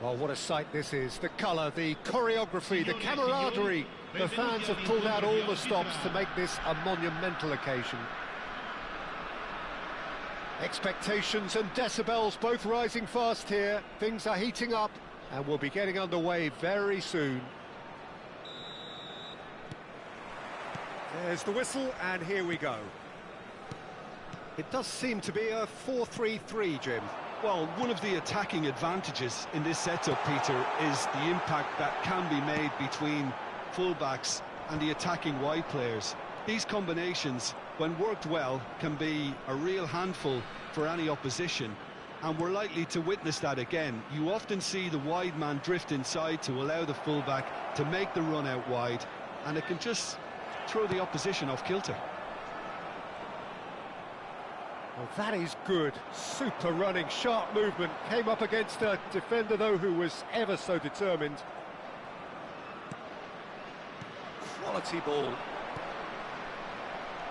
Oh, what a sight this is. The colour, the choreography, the camaraderie. The fans have pulled out all the stops to make this a monumental occasion. Expectations and decibels both rising fast here. Things are heating up and we'll be getting underway very soon. There's the whistle and here we go. It does seem to be a 4-3-3, Jim. Well, one of the attacking advantages in this setup, Peter, is the impact that can be made between fullbacks and the attacking wide players. These combinations, when worked well, can be a real handful for any opposition, and we're likely to witness that again. You often see the wide man drift inside to allow the fullback to make the run out wide, and it can just throw the opposition off kilter. Well, that is good. Super running, sharp movement. Came up against a defender, though, who was ever so determined. Quality ball.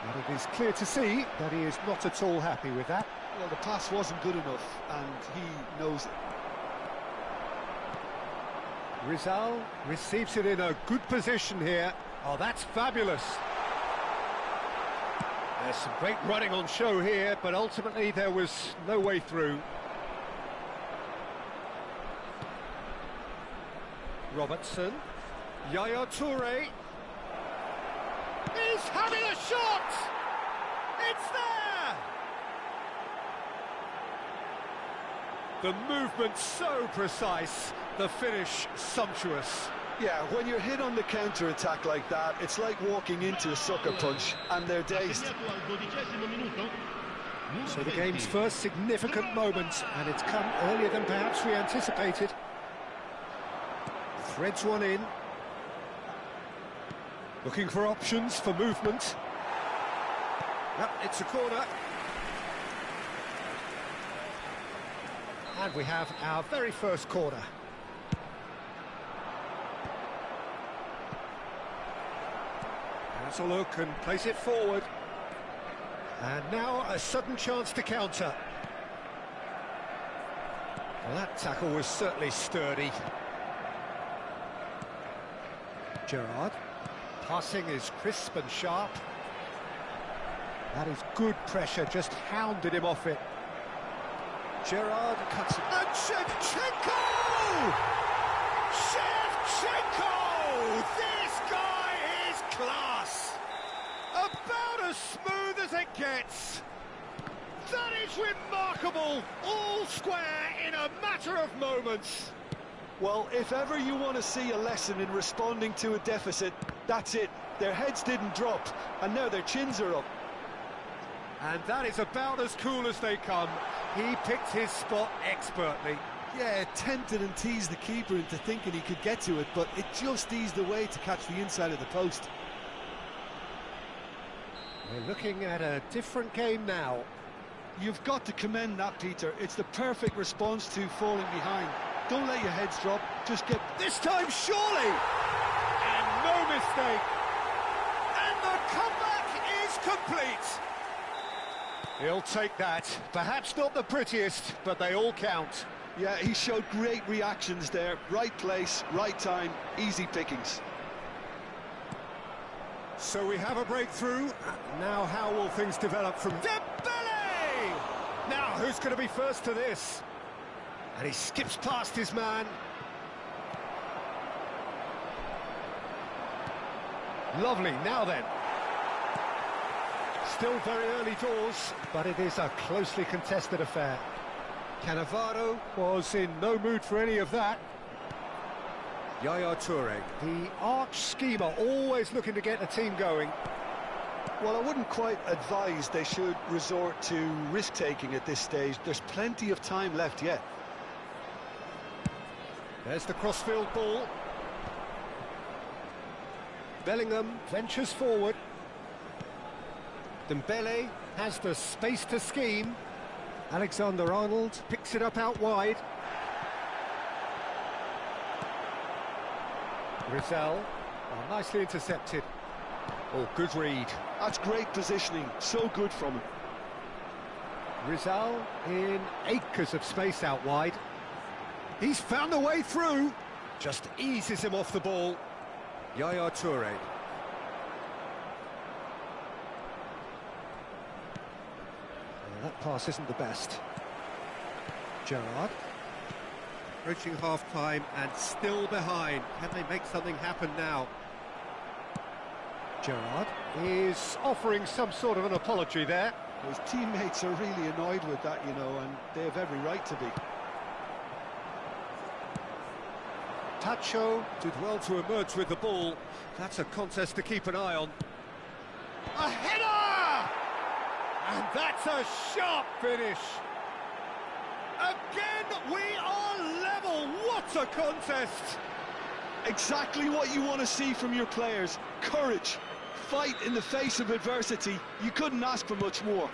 And it is clear to see that he is not at all happy with that. Well, the pass wasn't good enough, and he knows it. Rizal receives it in a good position here. Oh, that's fabulous. They're There's some great running on show here, but ultimately there was no way through. Robertson, Yaya Toure. He's having a shot! It's there! The movement so precise, the finish sumptuous. Yeah, when you're hit on the counter-attack like that, it's like walking into a sucker punch, and they're dazed. So the game's first significant moment, and it's come earlier than perhaps we anticipated. Threads one in. Looking for options for movement. Yep, it's a corner. And we have our very first corner. That's a look and place it forward. And now a sudden chance to counter. Well, that tackle was certainly sturdy. Gerrard. Passing is crisp and sharp. That is good pressure, just hounded him off it. Gerrard cuts it. And Shevchenko! Shevchenko! This guy is class! About as smooth as it gets. That is remarkable! All square in a matter of moments. Well, if ever you want to see a lesson in responding to a deficit, that's it. Their heads didn't drop, and now their chins are up. And that is about as cool as they come. He picked his spot expertly. Yeah, tempted and teased the keeper into thinking he could get to it, but it just eased away to catch the inside of the post. We're looking at a different game now. You've got to commend that, Peter. It's the perfect response to falling behind. Don't let your heads drop, just get... This time, surely! And no mistake! And the comeback is complete! He'll take that. Perhaps not the prettiest, but they all count. Yeah, he showed great reactions there. Right place, right time, easy pickings. So we have a breakthrough. Now how will things develop from Dembele? Now who's going to be first to this? And he skips past his man. Lovely, now then. Still very early doors, but it is a closely contested affair. Cannavaro was in no mood for any of that. Yaya Toure, the arch schemer, always looking to get the team going. Well, I wouldn't quite advise they should resort to risk-taking at this stage. There's plenty of time left yet. There's the crossfield ball. Bellingham ventures forward. Dembele has the space to scheme. Alexander-Arnold picks it up out wide. Rizal, nicely intercepted. Oh, good read. That's great positioning, so good from him. Rizal in acres of space out wide. He's found a way through. Just eases him off the ball. Yaya Toure. That pass isn't the best. Gerrard. Approaching half-time and still behind. Can they make something happen now? Gerrard is offering some sort of an apology there. His teammates are really annoyed with that, you know, and they have every right to be. Tacho did well to emerge with the ball. That's a contest to keep an eye on. A header! And that's a sharp finish. Again, we are level. What a contest! Exactly what you want to see from your players. Courage, fight in the face of adversity. You couldn't ask for much more.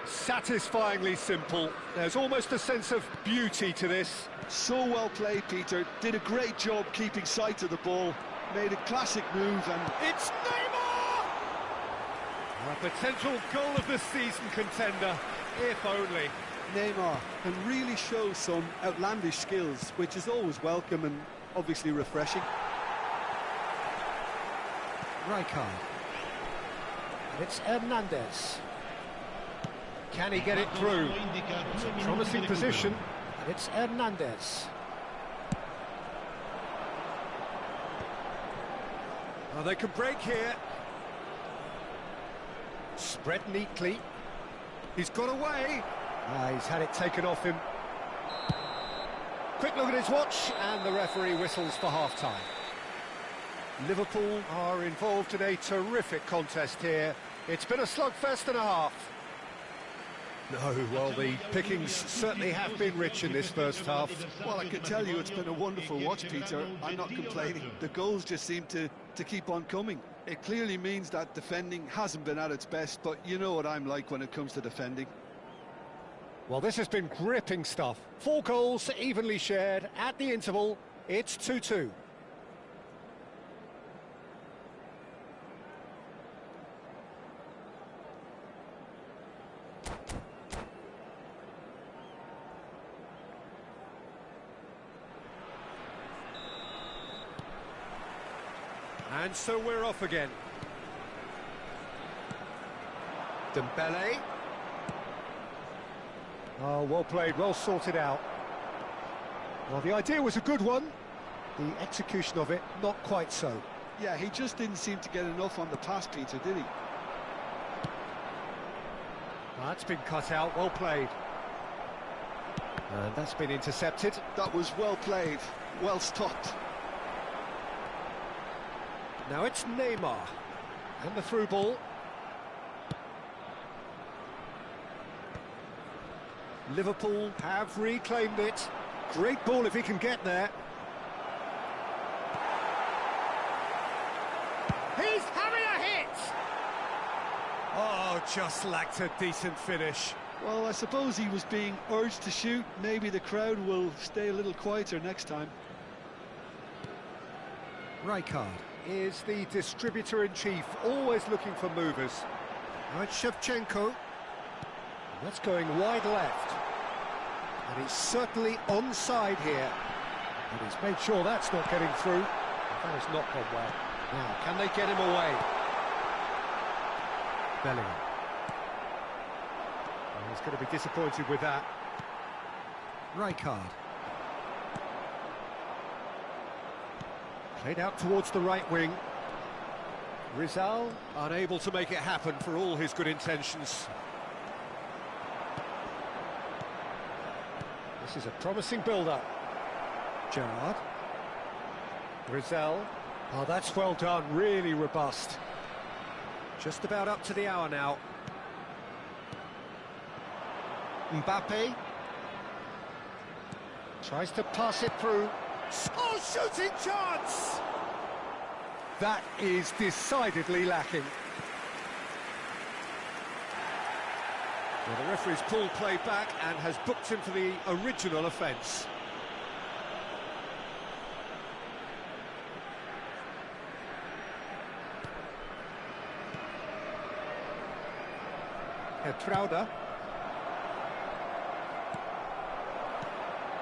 Satisfyingly simple. There's almost a sense of beauty to this. So well played, Peter. Did a great job keeping sight of the ball. Made a classic move and... It's Neymar! A potential goal of the season contender, if only. Neymar can really show some outlandish skills, which is always welcome and obviously refreshing. Rijkaard. It's Hernandez. Can he get it through? It's a promising position. It's Hernandez. Oh, they can break here. Spread neatly. He's got away. He's had it taken off him. Quick look at his watch, and the referee whistles for half-time. Liverpool are involved in a terrific contest here. It's been a slugfest and a half. No, well, the pickings certainly have been rich in this first half. Well, I can tell you it's been a wonderful watch, Peter. I'm not complaining. The goals just seem to keep on coming. It clearly means that defending hasn't been at its best, but you know what I'm like when it comes to defending. Well, this has been gripping stuff. 4 goals evenly shared at the interval. It's 2-2. And so we're off again. Dembele. Oh, well played, well sorted out. Well, the idea was a good one. The execution of it, not quite so. Yeah, he just didn't seem to get enough on the pass, Peter, did he? That's been cut out, well played. And that's been intercepted. That was well played, well stopped. Now it's Neymar, and the through ball. Liverpool have reclaimed it. Great ball if he can get there. He's having a hit! Oh, just lacked a decent finish. Well, I suppose he was being urged to shoot. Maybe the crowd will stay a little quieter next time. Rijkaard is the distributor-in-chief, always looking for movers. Now it's Shevchenko. That's going wide left. And he's certainly onside here. And he's made sure that's not getting through. That has not gone well. Now, can they get him away? Bellingham. Well, he's going to be disappointed with that. Rijkaard. Played out towards the right wing. Rizal unable to make it happen for all his good intentions. This is a promising build-up. Gerrard. Rizal. Oh, that's well done, really robust. Just about up to the hour now. Mbappe. Tries to pass it through. Oh, shooting chance! That is decidedly lacking. Well, the referee's pulled play back and has booked him for the original offence. Hertrauda.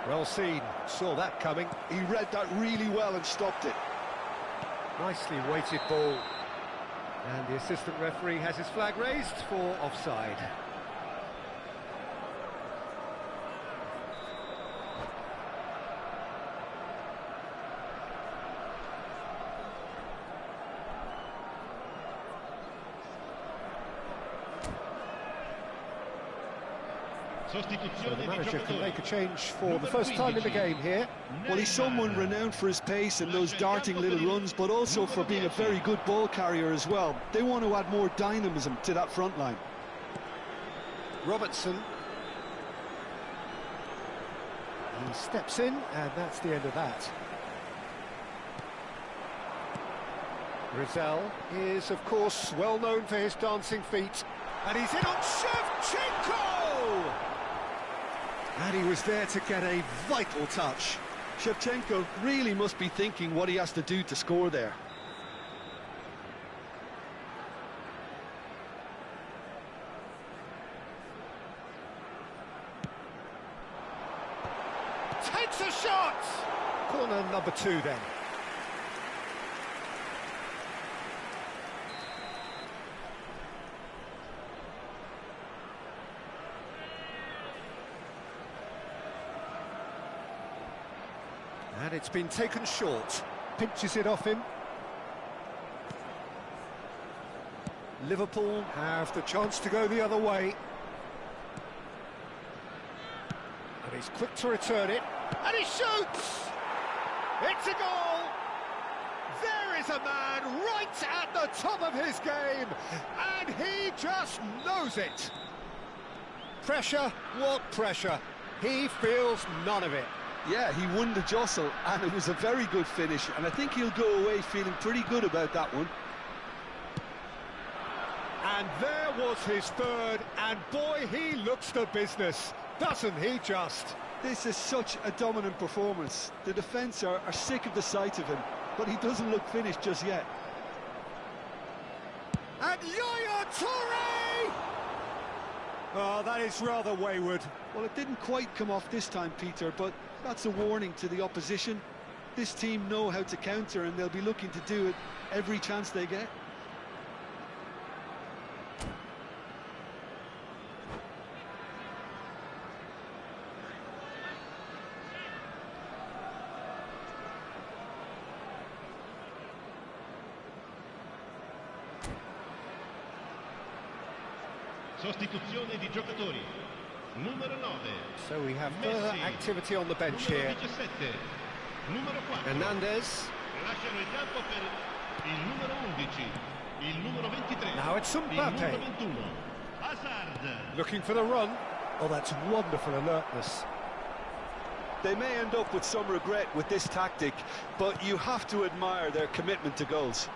Well seen, saw that coming. He read that really well and stopped it. Nicely weighted ball. And the assistant referee has his flag raised for offside. So the manager can make a change for the first time in the game here. Well, he's someone renowned for his pace and those darting little runs, but also for being a very good ball carrier as well. They want to add more dynamism to that front line. Robertson. He steps in, and that's the end of that. Rizal is, of course, well known for his dancing feet. And he's in on Shevchenko! And he was there to get a vital touch. Shevchenko really must be thinking what he has to do to score there. Takes a shot! Corner number 2 then. And it's been taken short. Pinches it off him. Liverpool have the chance to go the other way. And he's quick to return it. And he shoots! It's a goal! There is a man right at the top of his game, and he just knows it. Pressure, what pressure? He feels none of it. Yeah, he won the jostle, and it was a very good finish, and I think he'll go away feeling pretty good about that one. And there was his third, and boy, he looks the business, doesn't he just? This is such a dominant performance. The defence are sick of the sight of him, but he doesn't look finished just yet. And Yaya Toure! Oh, that is rather wayward. Well, it didn't quite come off this time, Peter, but that's a warning to the opposition. This team know how to counter, and they'll be looking to do it every chance they get. Sostituzione di giocatori. Numero 9. So we have further activity on the bench here. 17. Numero 4. Hernandez. Lasciano il campo per il numero 11, il numero 23. Now it's il numero Mbappe. 21. Hazard. Looking for the run. Oh, that's wonderful alertness. They may end up with some regret with this tactic, but you have to admire their commitment to goals.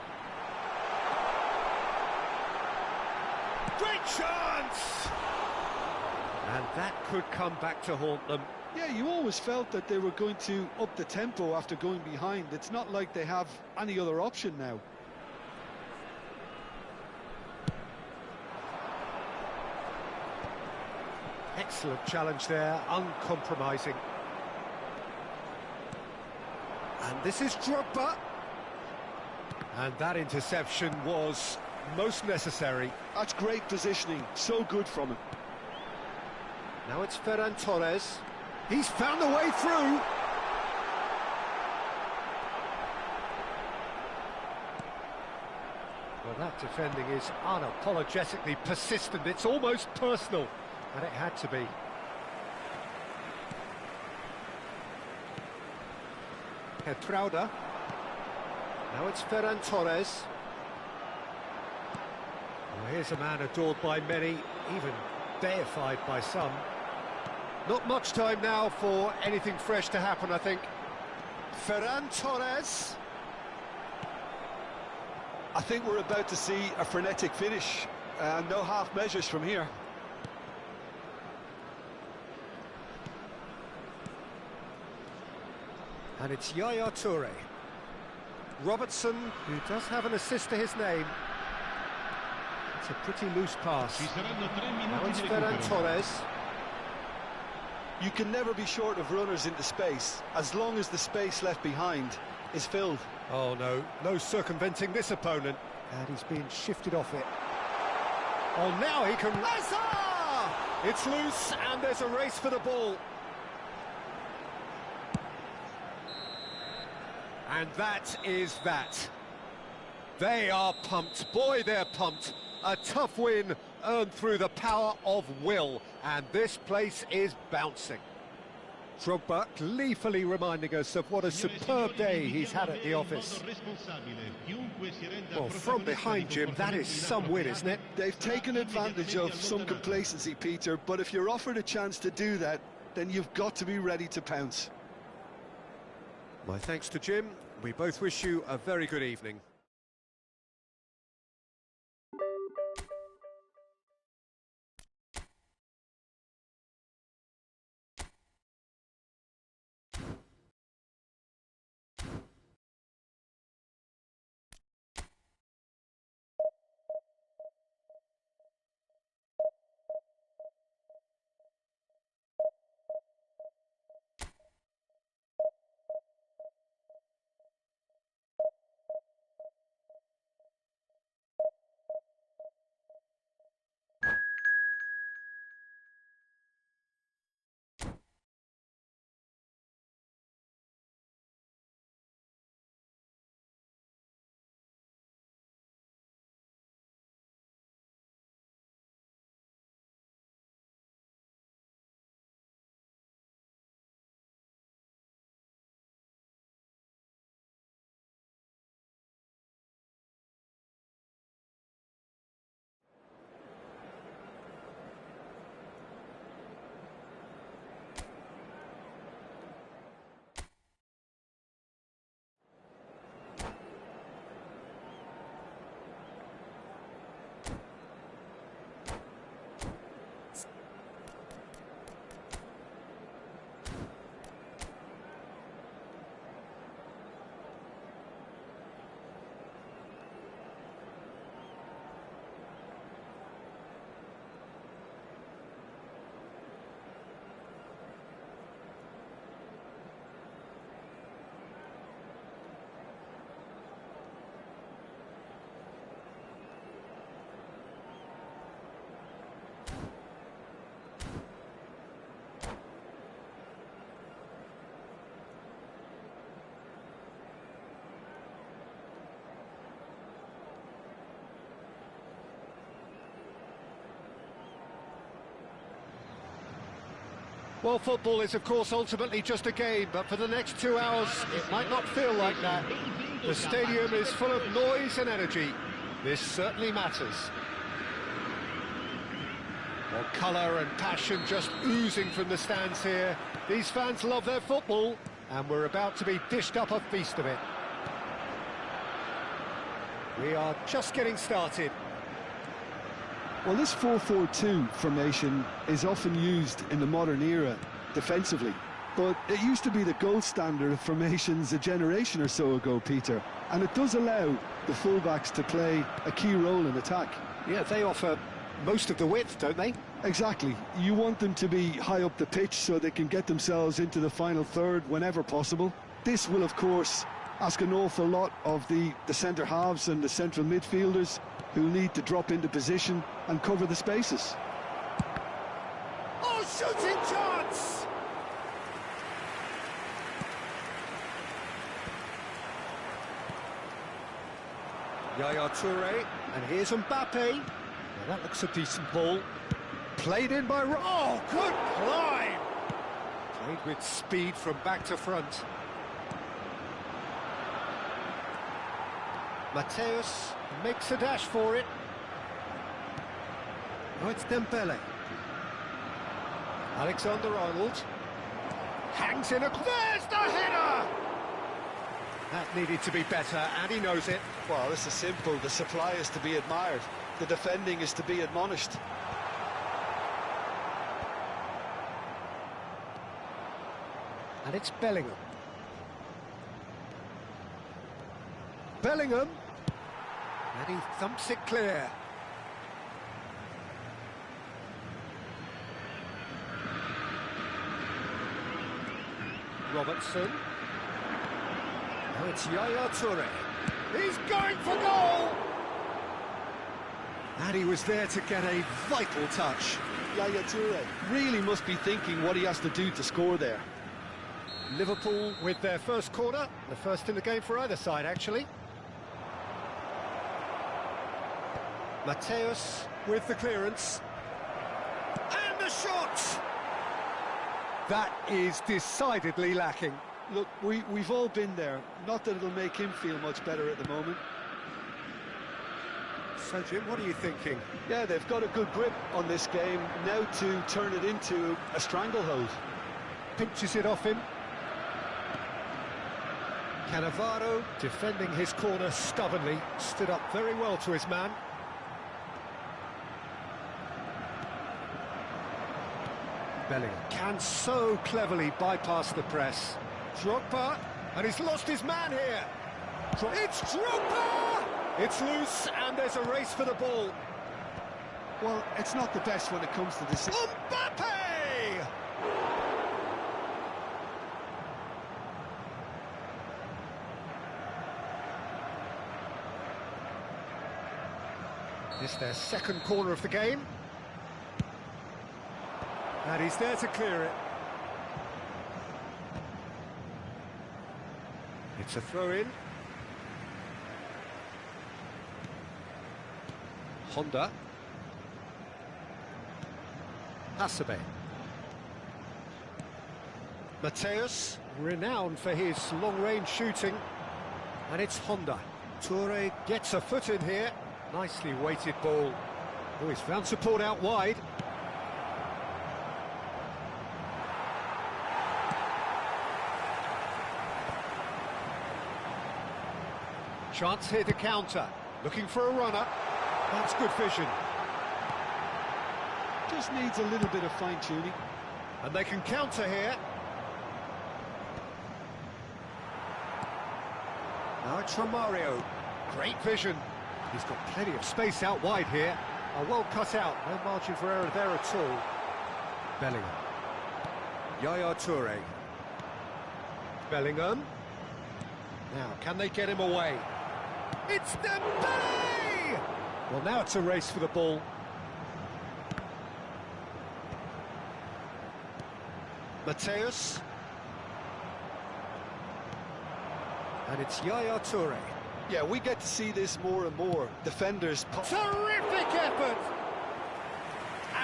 Great chance! And that could come back to haunt them. Yeah, you always felt that they were going to up the tempo after going behind. It's not like they have any other option now. Excellent challenge there, uncompromising. And this is Drogba. And that interception was most necessary. That's great positioning, so good from him. Now it's Ferran Torres. He's found a way through. Well, that defending is unapologetically persistent. It's almost personal, and it had to be. Petrauda. Now it's Ferran Torres. Well, here's a man adored by many, even deified by some. Not much time now for anything fresh to happen, I think. Ferran Torres. I think we're about to see a frenetic finish, and no half measures from here. And it's Yaya Toure. Robertson, who does have an assist to his name. It's a pretty loose pass. Ci saranno 3 minuti Now it's di Ferran recupero. Torres. You can never be short of runners into space, as long as the space left behind is filled. Oh no, no circumventing this opponent. And he's being shifted off it. Oh, now he can... Lazar! It's loose, and there's a race for the ball. And that is that. They are pumped. Boy, they're pumped. A tough win earned through the power of will. And this place is bouncing. Drogba gleefully reminding us of what a superb day he's had at the office. Well, from behind, Jim, that is some win, isn't it? They've taken advantage of some complacency, Peter, but if you're offered a chance to do that, then you've got to be ready to pounce. My thanks to Jim. We both wish you a very good evening. Well, football is, of course, ultimately just a game, but for the next 2 hours, it might not feel like that. The stadium is full of noise and energy. This certainly matters. Well, colour and passion just oozing from the stands here. These fans love their football, and we're about to be dished up a feast of it. We are just getting started. Well, this 4-4-2 formation is often used in the modern era defensively, but it used to be the gold standard of formations a generation or so ago, Peter, and it does allow the fullbacks to play a key role in attack. Yeah, they offer most of the width, don't they? Exactly. You want them to be high up the pitch so they can get themselves into the final third whenever possible. This will, of course, ask an awful lot of the centre halves and the central midfielders, who need to drop into position and cover the spaces. Oh, shooting chance! Yaya Toure, and here's Mbappe. Now that looks a decent ball. Played in by... Oh, good climb! Played with speed from back to front. Mateus makes a dash for it. Oh, it's Dembele. Alexander-Arnold hangs in a... There's the header! That needed to be better, and he knows it. Well, this is simple. The supply is to be admired. The defending is to be admonished. And it's Bellingham. Bellingham. And he thumps it clear. Robertson. Now it's Yaya Toure. He's going for goal! And he was there to get a vital touch. Yaya Toure really must be thinking what he has to do to score there. Liverpool with their first corner, the first in the game for either side, actually. Mateus with the clearance. And the shot! That is decidedly lacking. Look, we've all been there. Not that it'll make him feel much better at the moment. So, Jim, what are you thinking? Yeah, they've got a good grip on this game. Now to turn it into a stranglehold. Pinches it off him. Cannavaro defending his corner stubbornly. Stood up very well to his man. Bellingham can so cleverly bypass the press. Drogba, and he's lost his man here. It's Drogba! It's loose, and there's a race for the ball. Well, it's not the best when it comes to this. Mbappe! This their second corner of the game. And he's there to clear it. It's a throw-in. Honda. Hasebe. Mateus, renowned for his long-range shooting. And it's Honda. Toure gets a foot in here. Nicely weighted ball. Oh, he's found support out wide. Chance here to counter. Looking for a runner. That's good vision. Just needs a little bit of fine-tuning. And they can counter here. Now it's Romario. Great vision. He's got plenty of space out wide here. Well cut out. No margin for error there at all. Bellingham. Yaya Toure. Bellingham. Now, can they get him away? It's Dembele! Well, now it's a race for the ball. Mateus. And it's Yaya Toure. Yeah, we get to see this more and more. Defenders... Terrific effort!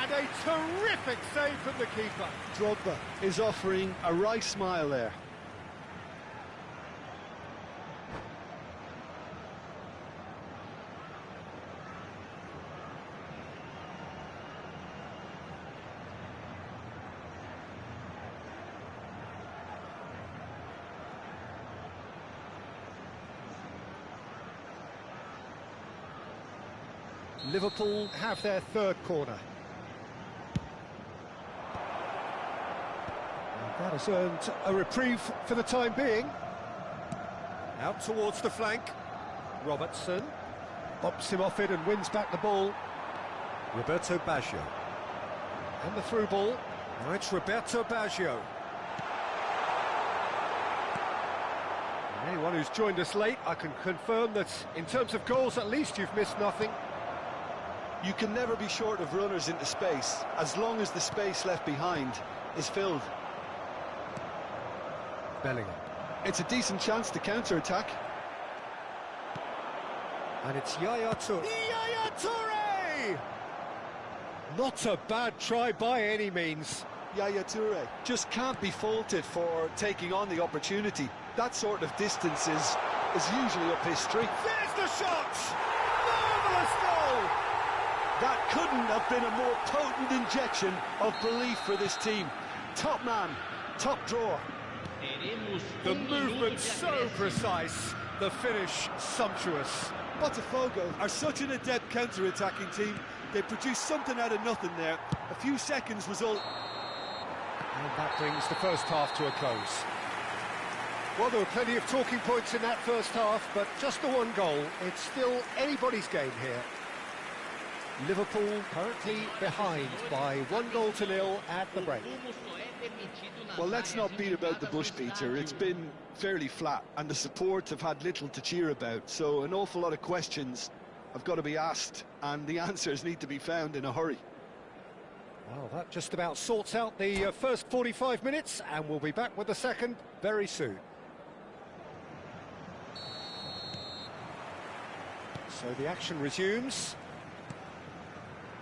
And a terrific save from the keeper. Drogba is offering a wry smile there. Liverpool have their third corner. And that has earned a reprieve for the time being. Out towards the flank. Robertson bumps him off it and wins back the ball. Roberto Baggio. And the through ball. Now it's Roberto Baggio. And anyone who's joined us late, I can confirm that in terms of goals, at least you've missed nothing. You can never be short of runners into space, as long as the space left behind is filled. Bellingham. It's a decent chance to counter-attack. And it's Yaya Toure. Yaya Toure! Not a bad try by any means. Yaya Toure just can't be faulted for taking on the opportunity. That sort of distance is usually up his street. There's the shot! Marvellous goal! That couldn't have been a more potent injection of belief for this team. Top man, top drawer. The movement so precise, the finish sumptuous. Botafogo are such an adept counter-attacking team. They produce something out of nothing there. A few seconds was all. And that brings the first half to a close. Well, there were plenty of talking points in that first half, but just the one goal. It's still anybody's game here. Liverpool currently behind by 1-0 at the break. Well, let's not beat about the bush, Peter. It's been fairly flat, and the support have had little to cheer about, so an awful lot of questions have got to be asked, and the answers need to be found in a hurry. Well, that just about sorts out the first 45 minutes, and we'll be back with the second very soon. So the action resumes.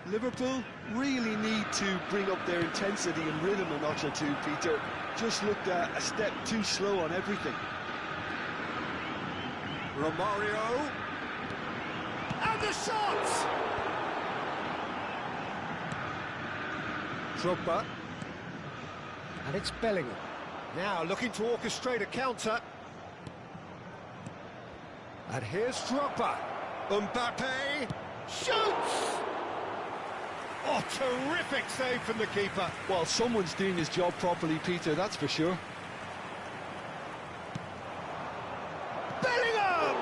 Liverpool really need to bring up their intensity and rhythm a notch or two, Peter. Just looked a step too slow on everything. Romario. And the shot! Drogba. And it's Bellingham. Now looking to orchestrate a counter. And here's Drogba. Mbappe shoots! Oh, terrific save from the keeper. Well, someone's doing his job properly, Peter, that's for sure. Bellingham!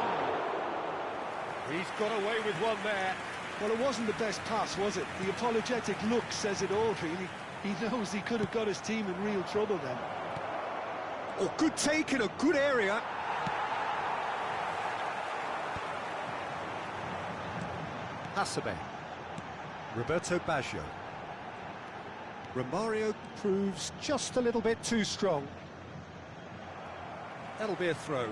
He's got away with one there. Well, it wasn't the best pass, was it? The apologetic look says it all, really. He knows he could have got his team in real trouble then. Oh, good take in a good area. Hasebe. Roberto Baggio. Romario proves just a little bit too strong. That'll be a throw.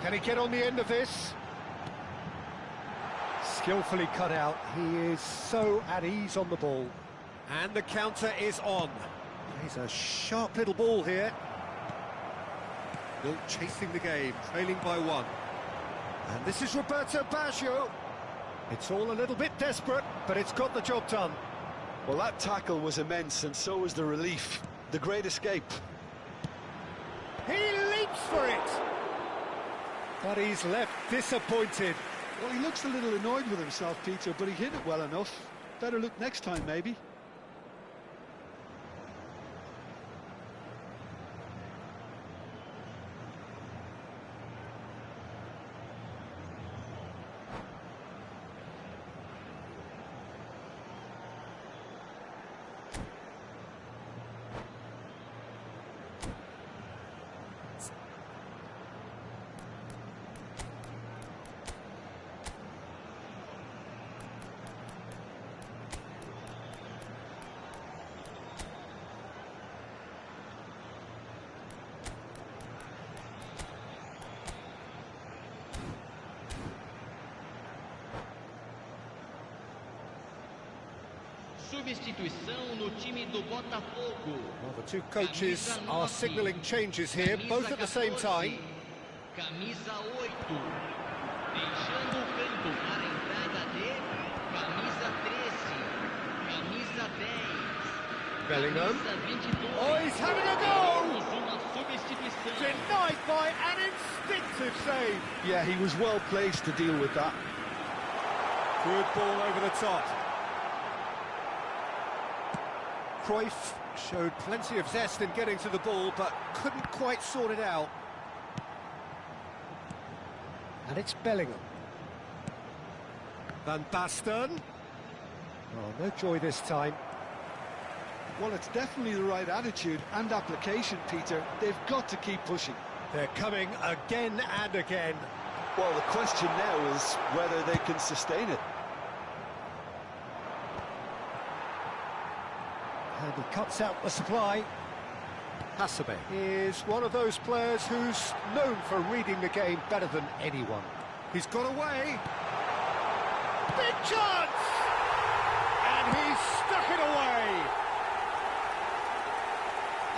Can he get on the end of this? Skillfully cut out. He is so at ease on the ball. And the counter is on. He's a sharp little ball here. Still chasing the game, trailing by one. And this is Roberto Baggio. It's all a little bit desperate, but it's got the job done. Well, that tackle was immense, and so was the relief. The great escape. He leaps for it! But he's left disappointed. Well, he looks a little annoyed with himself, Peter, but he hit it well enough. Better look next time, maybe. Substituição no time do Botafogo. Well, the two coaches are signalling changes here, both at the same time. Camisa 8. Deixando o campo para a entrada de camisa 13. Camisa 10. Bellingham. Camisa 22. Oh, he's having a go! Temos uma substituição. Denied by an instinctive save. Yeah, he was well placed to deal with that. Good ball over the top. Cruyff showed plenty of zest in getting to the ball, but couldn't quite sort it out. And it's Bellingham. Van Basten. Oh, no joy this time. Well, it's definitely the right attitude and application, Peter. They've got to keep pushing. They're coming again and again. Well, the question now is whether they can sustain it. And he cuts out the supply. Hasebe is one of those players who's known for reading the game better than anyone. He's got away. Big chance! And he's stuck it away.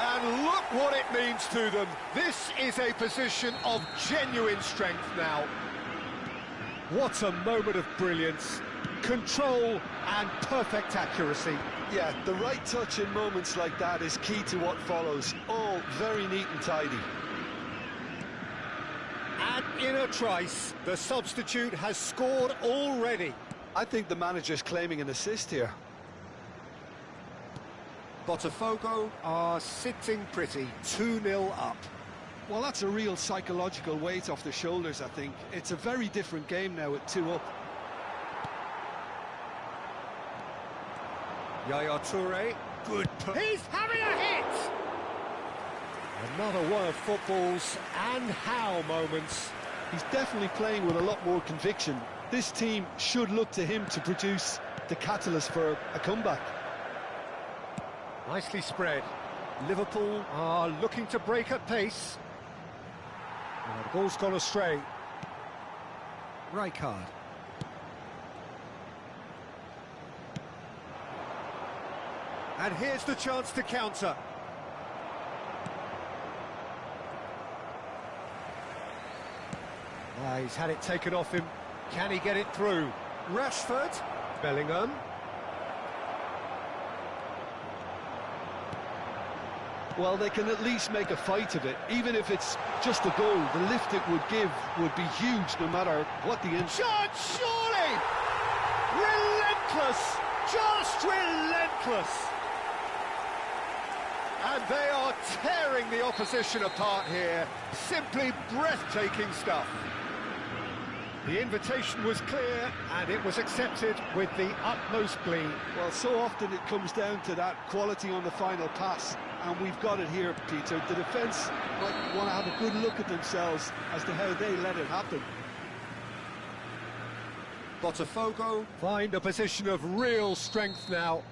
And look what it means to them. This is a position of genuine strength now. What a moment of brilliance. Control and perfect accuracy. Yeah, the right touch in moments like that is key to what follows. All very neat and tidy. And in a trice, the substitute has scored already. I think the manager's claiming an assist here. Botafogo are sitting pretty, 2-0 up. Well, that's a real psychological weight off their shoulders, I think. It's a very different game now at 2 up. Yaya Toure, good. He's having a hit! Another one of football's and how moments. He's definitely playing with a lot more conviction. This team should look to him to produce the catalyst for a comeback. Nicely spread. Liverpool are looking to break at pace. Oh, the ball's gone astray. Rijkaard. And here's the chance to counter. He's had it taken off him. Can he get it through? Rashford. Bellingham. Well, they can at least make a fight of it. Even if it's just a goal, the lift it would give would be huge no matter what the end. Shot, surely! Relentless! Just relentless! And they are tearing the opposition apart here. Simply breathtaking stuff. The invitation was clear, and it was accepted with the utmost glee. Well, so often it comes down to that quality on the final pass, and we've got it here, Peter. The defence might want to have a good look at themselves as to how they let it happen. Botafogo find a position of real strength now.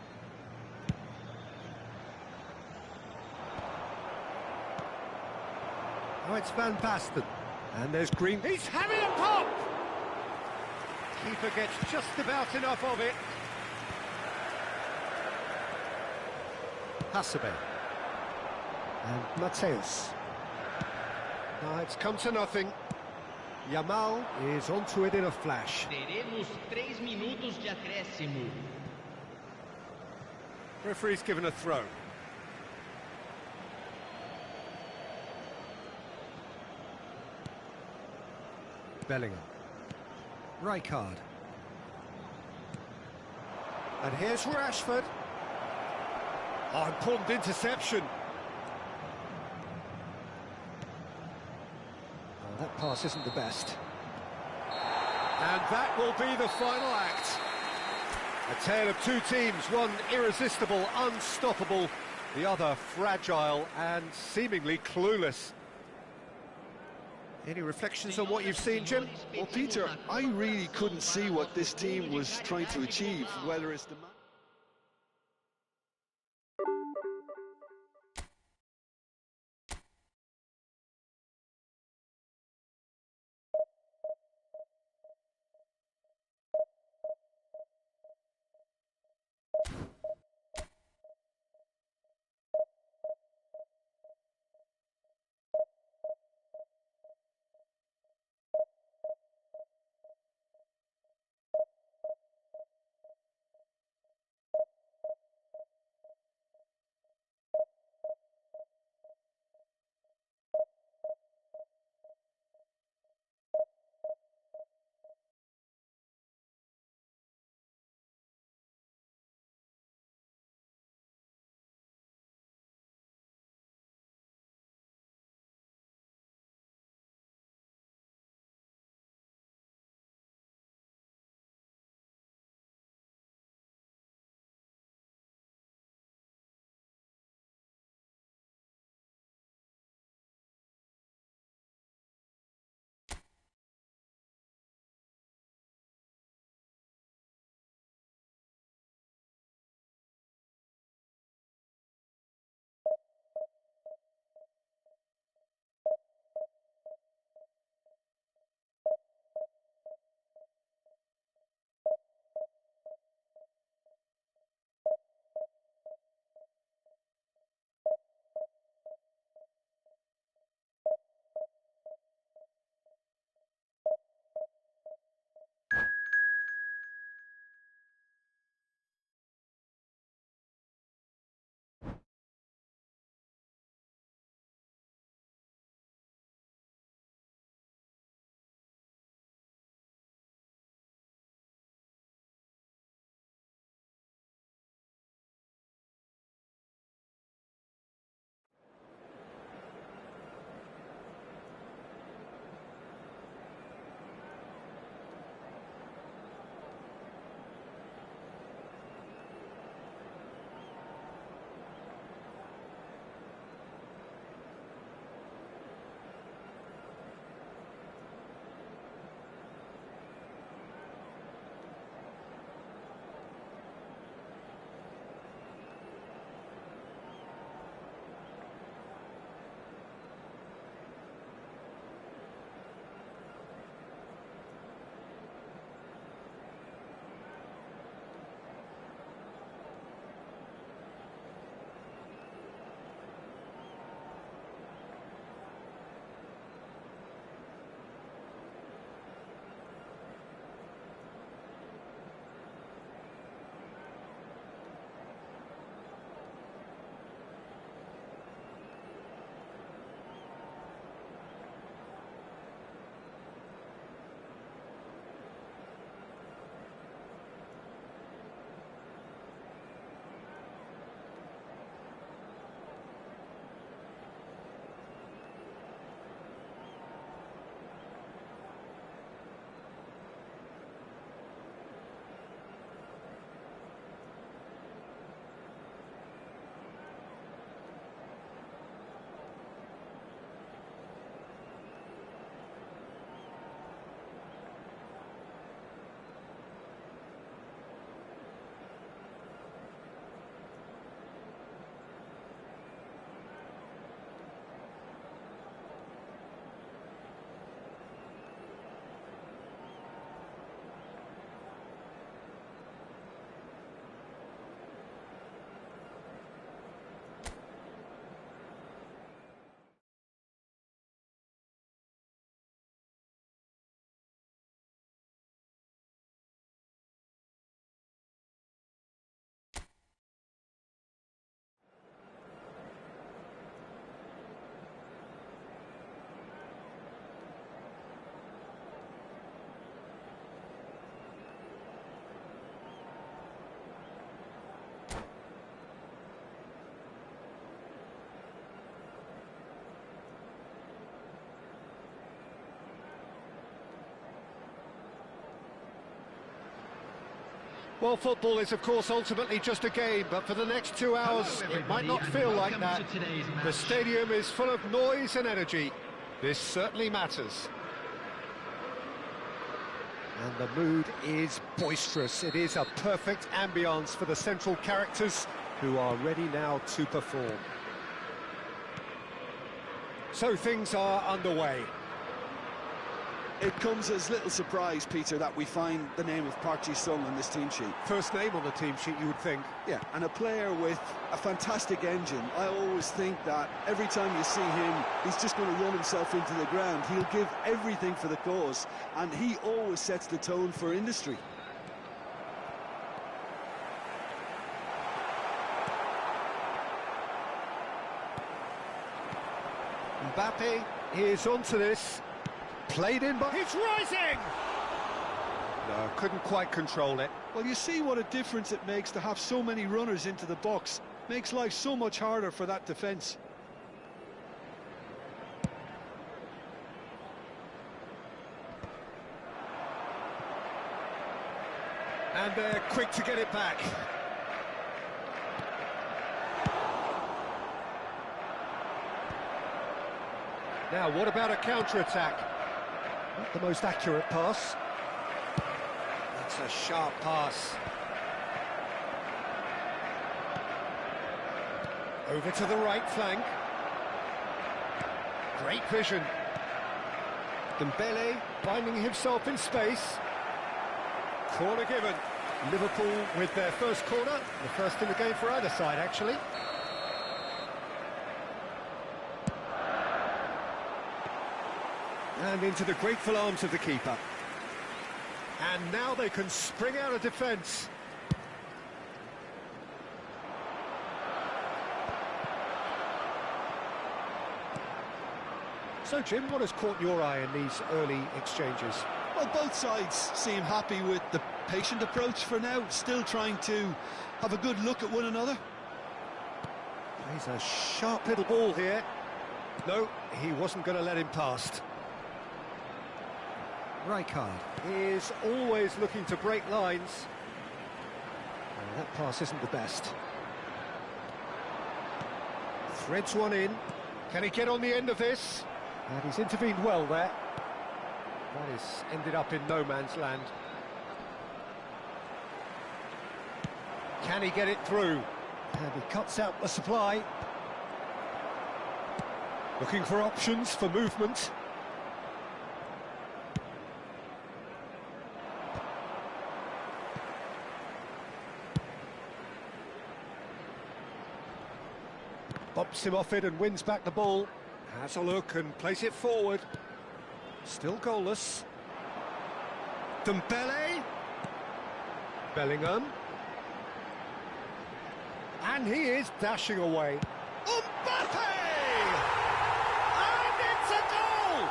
Oh, it's Van Basten. And there's Green. He's having a pop! Keeper gets just about enough of it. Hasebe. And Mateus. It's come to nothing. Yamal is onto it in a flash. Teremos 3 minutos de acréscimo. Referee's given a throw. Bellingham. Rijkaard. And here's Rashford. Oh, important interception. Oh, that pass isn't the best. And that will be the final act. A tale of two teams, one irresistible, unstoppable, the other fragile and seemingly clueless. Any reflections on what you've seen, Jim? Well, Peter, I really couldn't see what this team was trying to achieve, whether it's the... Well, football is, of course, ultimately just a game, but for the next 2 hours, it might not feel like that. The stadium is full of noise and energy. This certainly matters. And the mood is boisterous. It is a perfect ambience for the central characters who are ready now to perform. So things are underway. It comes as little surprise, Peter, that we find the name of Park Ji-sung on this team sheet. First name on the team sheet, you would think. Yeah, and a player with a fantastic engine. I always think that every time you see him, he's just going to run himself into the ground. He'll give everything for the cause, and he always sets the tone for industry. Mbappe is onto this. Played in, but he's rising! No, couldn't quite control it. Well, you see what a difference it makes to have so many runners into the box. Makes life so much harder for that defence. And they're quick to get it back. Now, what about a counter-attack? Not the most accurate pass. That's a sharp pass. Over to the right flank. Great vision. Dembele finding himself in space. Corner given. Liverpool with their first corner. The first in the game for either side, actually. And into the grateful arms of the keeper. And now they can spring out of defence. So, Jim, what has caught your eye in these early exchanges? Well, both sides seem happy with the patient approach for now, still trying to have a good look at one another. Plays a sharp little ball here. No, he wasn't going to let him past. Rijkaard is always looking to break lines. That pass isn't the best. Threads one in. Can he get on the end of this? And he's intervened well there. That is ended up in no man's land. Can he get it through? And he cuts out the supply. Looking for options for movement. Bumps him off it and wins back the ball. Has a look and plays it forward. Still goalless. Dembele. Bellingham. And he is dashing away. Mbappe! And it's a goal!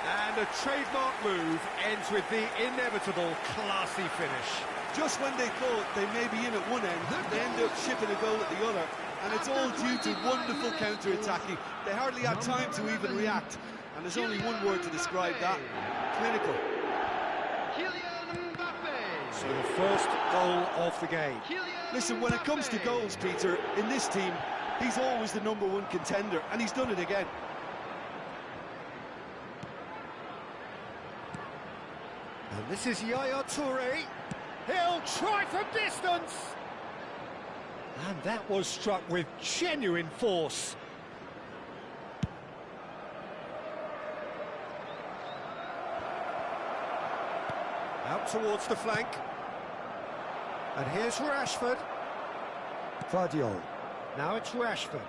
And a trademark move ends with the inevitable classy finish. Just when they thought they may be in at one end, they end up shipping a goal at the other. And it's all due to wonderful counter-attacking. They hardly had time to even react. And there's only one word to describe that: clinical. So the first goal of the game. Listen, when it comes to goals, Peter, in this team, he's always the #1 contender, and he's done it again. And this is Yaya Toure. He'll try from distance. And that was struck with genuine force. Out towards the flank. And here's Rashford. Vardiol. Now it's Rashford.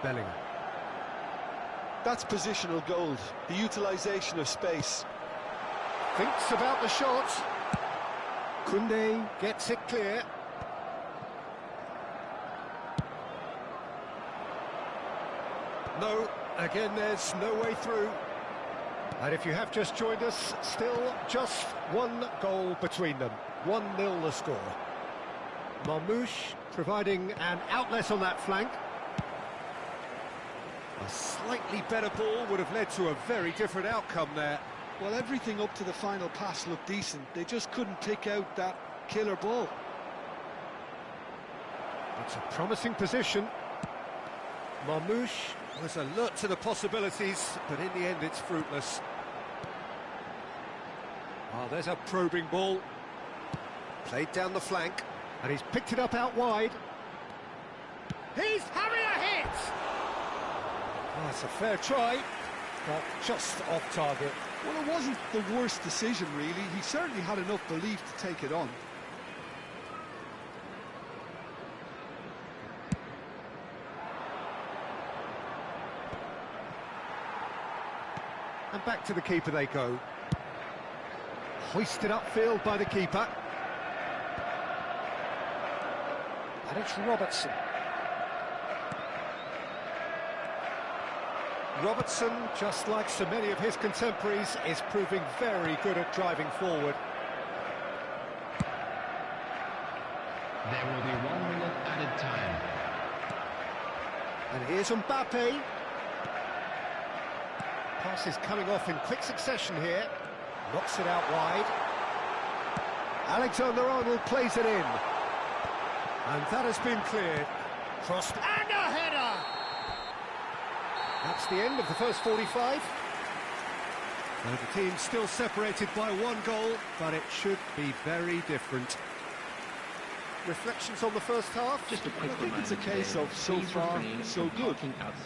Bellingham. That's positional gold, the utilisation of space. Thinks about the shot. Koundé gets it clear. No, again there's no way through. And if you have just joined us, still just one goal between them. 1-0 the score. Marmoush providing an outlet on that flank. A slightly better ball would have led to a very different outcome there. Well, everything up to the final pass looked decent. They just couldn't pick out that killer ball. It's a promising position. Marmouche was alert to the possibilities, but in the end it's fruitless. Oh, there's a probing ball. Played down the flank, and he's picked it up out wide. He's having a hit! Oh, it's a fair try, but just off target. Well, it wasn't the worst decision, really. He certainly had enough belief to take it on. And back to the keeper they go. Hoisted upfield by the keeper. And it's Robertson. Robertson, just like so many of his contemporaries, is proving very good at driving forward. There will be 1 minute added time. And here's Mbappe. Pass is coming off in quick succession here. Knocks it out wide. Alexander-Arnold plays it in. And that has been cleared. Crossed and a header! That's the end of the first 45. Now the team's still separated by 1 goal, but it should be very different. Reflections on the first half? Just a quick I think it's a case of so far, so good.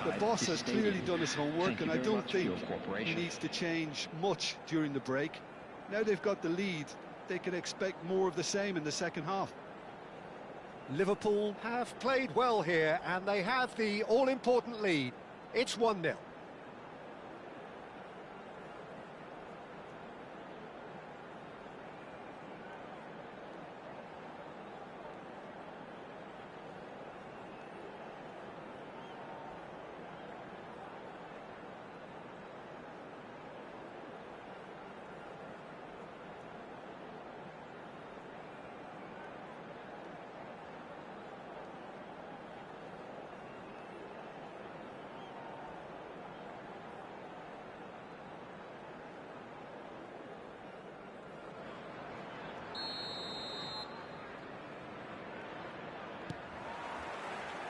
The boss has clearly done his homework, and I don't think he needs to change much during the break. Now they've got the lead, they can expect more of the same in the second half. Liverpool have played well here, and they have the all-important lead. It's 1-0.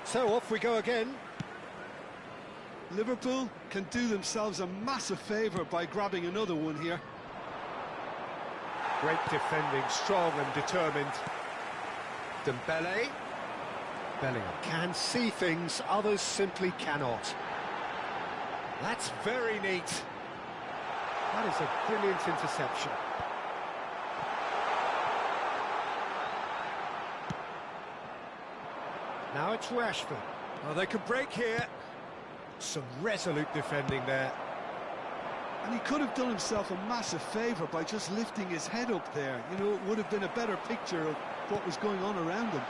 So off we go again. Liverpool can do themselves a massive favour by grabbing another one here. Great defending, strong and determined. Dembele. Bellingham can see things others simply cannot. That's very neat. That is a brilliant interception. Now it's Rashford. Oh, they could break here. Some resolute defending there. And he could have done himself a massive favour by just lifting his head up there. You know, it would have been a better picture of what was going on around him.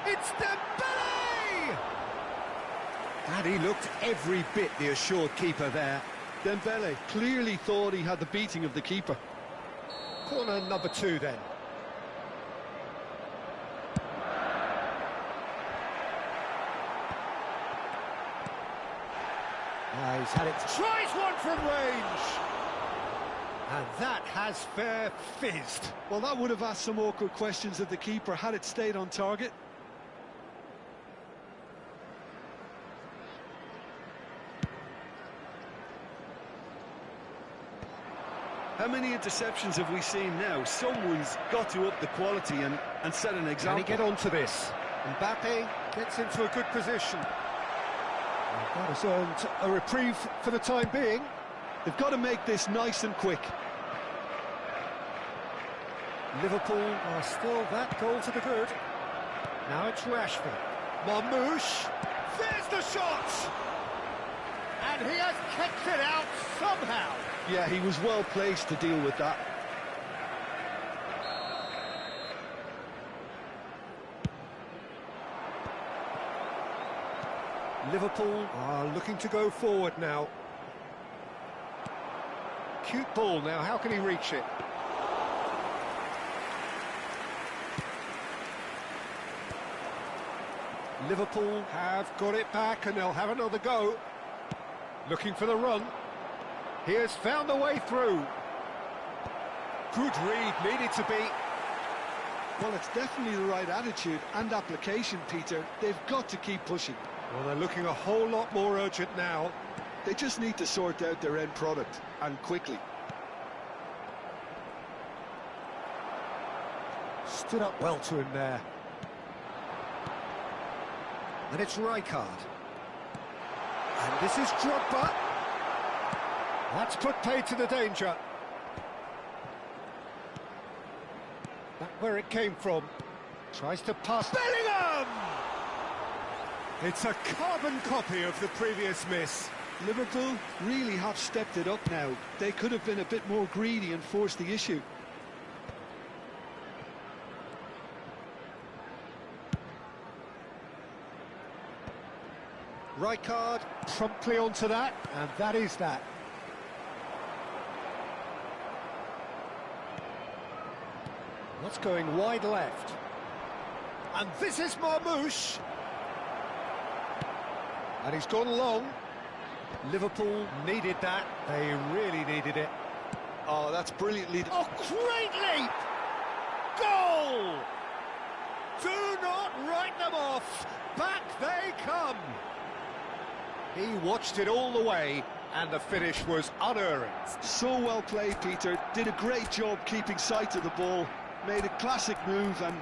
It's Dembele! And he looked every bit the assured keeper there. Dembele clearly thought he had the beating of the keeper. Corner number 2 then. He's had it. Tries one from range! And that has fair fizzed. Well, that would have asked some awkward questions of the keeper had it stayed on target. How many interceptions have we seen now? Someone's got to up the quality and set an example. Can he get onto this? Mbappe gets into a good position. That has earned a reprieve for the time being. They've got to make this nice and quick. Liverpool are still that goal to the good. Now it's Rashford. Marmouche. There's the shot! And he has kicked it out somehow. Yeah, he was well placed to deal with that. Liverpool are looking to go forward now. Cute ball now, how can he reach it? Liverpool have got it back and they'll have another go. Looking for the run. He has found the way through. Good read, needed to be. Well, it's definitely the right attitude and application, Peter. They've got to keep pushing. Well, they're looking a whole lot more urgent now. They just need to sort out their end product, and quickly. Stood up well to him there. And it's Rijkaard. And this is Drogba. That's put paid to the danger. Back where it came from. Tries to pass. Bellingham! It's a carbon copy of the previous miss. Liverpool really have stepped it up now. They could have been a bit more greedy and forced the issue. Rijkaard promptly onto that, and that is that. What's going wide left? And this is Marmoush. And he's gone long. Liverpool needed that. They really needed it. Oh, that's brilliantly... Oh, great leap! Goal! Do not write them off. Back they come. He watched it all the way, and the finish was unerring. So well played, Peter. Did a great job keeping sight of the ball. Made a classic move and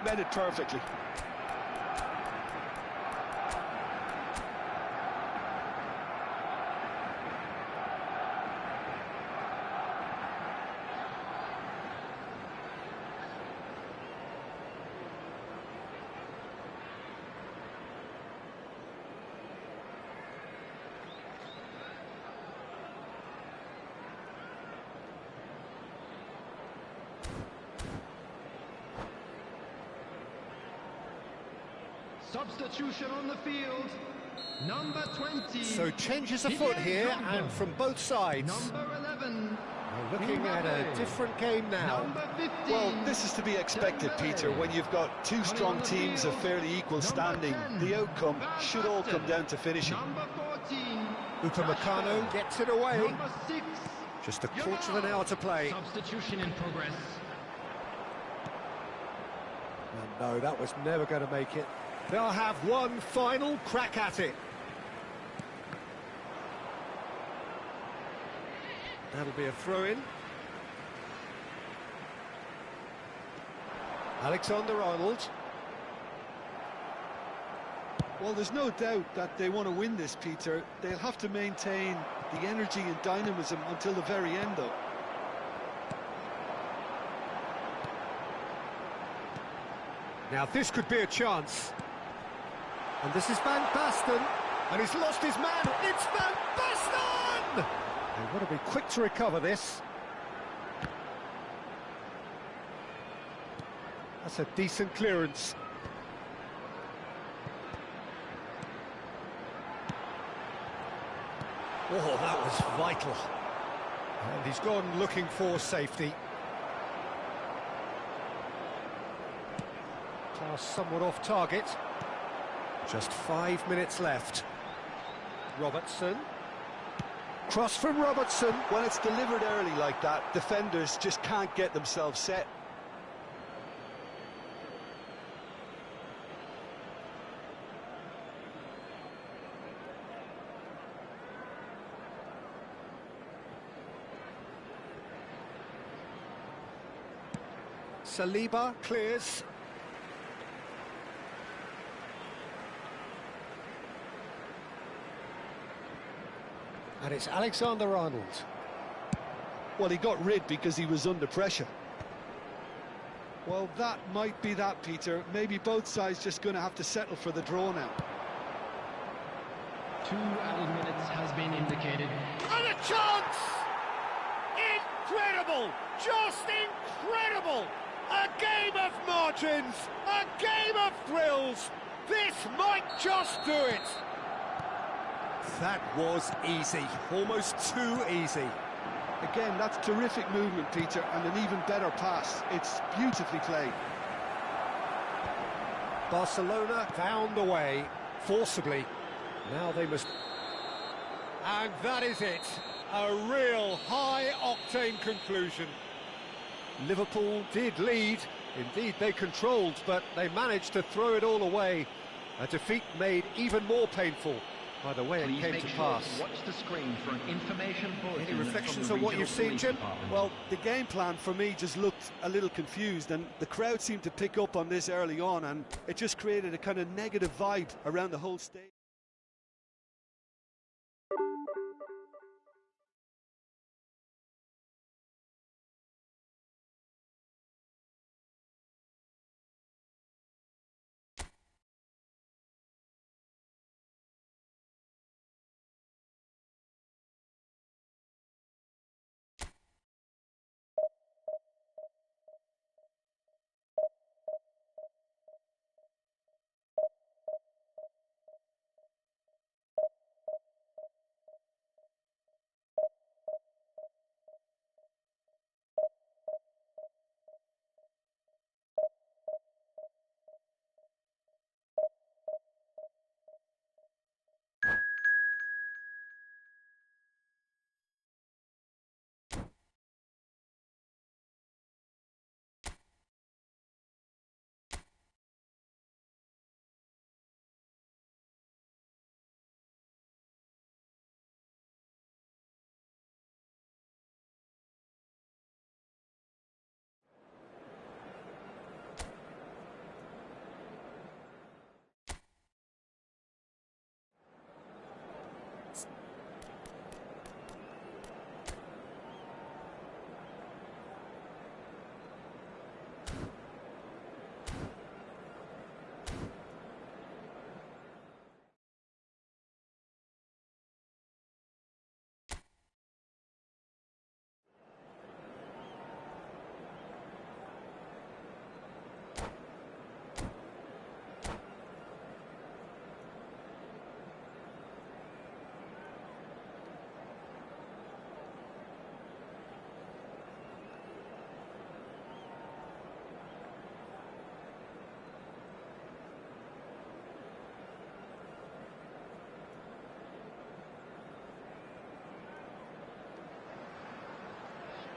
met it perfectly. Substitution on the field, number 20. So changes afoot here, and from both sides. Number 11. We're looking at a different game now. Number 15. Well, this is to be expected, Peter. When you've got two strong teams of fairly equal standing, the outcome should all come down to finishing. Number 14. Upamecano gets it away. Number 6. Just a quarter of an hour to play. Substitution in progress. And no, that was never going to make it. They'll have one final crack at it. That'll be a throw-in. Alexander-Arnold. Well, there's no doubt that they want to win this, Peter. They'll have to maintain the energy and dynamism until the very end, though. Now this could be a chance. And this is Van Basten. And he's lost his man. It's Van Basten! They want to be quick to recover this. That's a decent clearance. Oh, that was vital. And he's gone looking for safety. Pass somewhat off target. Just 5 minutes left. Robertson. Cross from Robertson. When it's delivered early like that, defenders just can't get themselves set. Saliba clears. And it's Alexander-Arnold. Well, he got rid because he was under pressure. Well, that might be that, Peter. Maybe both sides just going to have to settle for the draw now. 2 added minutes has been indicated. And a chance! Incredible! Just incredible! A game of margins! A game of thrills! This might just do it! That was easy. Almost too easy. Again, that's terrific movement, Peter, and an even better pass. It's beautifully played. Barcelona found a way, forcibly. Now they must... And that is it. A real high-octane conclusion. Liverpool did lead. Indeed, they controlled, but they managed to throw it all away. A defeat made even more painful by the way it came to pass. Watch the screen for an information bulletin. Any reflections on what you've seen, Jim? Well, the game plan for me just looked a little confused, and the crowd seemed to pick up on this early on, and it just created a kind of negative vibe around the whole stage.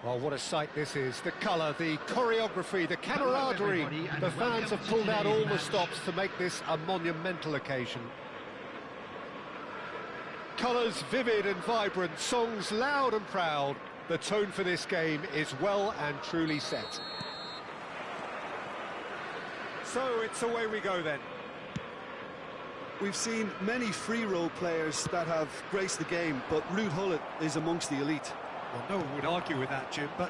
Oh, what a sight this is. The colour, the choreography, the camaraderie. The fans have pulled out all the stops to make this a monumental occasion. Colours vivid and vibrant, songs loud and proud. The tone for this game is well and truly set. So it's away we go then. We've seen many free role players that have graced the game, but Ruud Gullit is amongst the elite. Well, no one would argue with that, Jim, but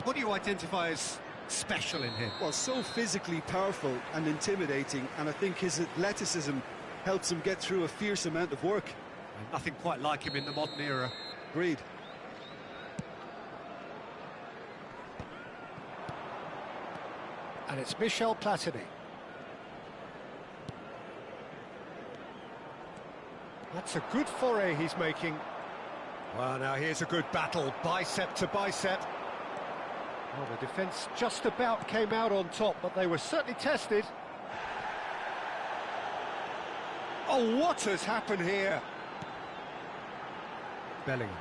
what do you identify as special in him? Well, so physically powerful and intimidating, and I think his athleticism helps him get through a fierce amount of work. Nothing quite like him in the modern era. Agreed. And it's Michel Platini. That's a good foray he's making. Well, now here's a good battle, bicep to bicep. Well, the defence just about came out on top, but they were certainly tested. Oh, what has happened here? Bellingham.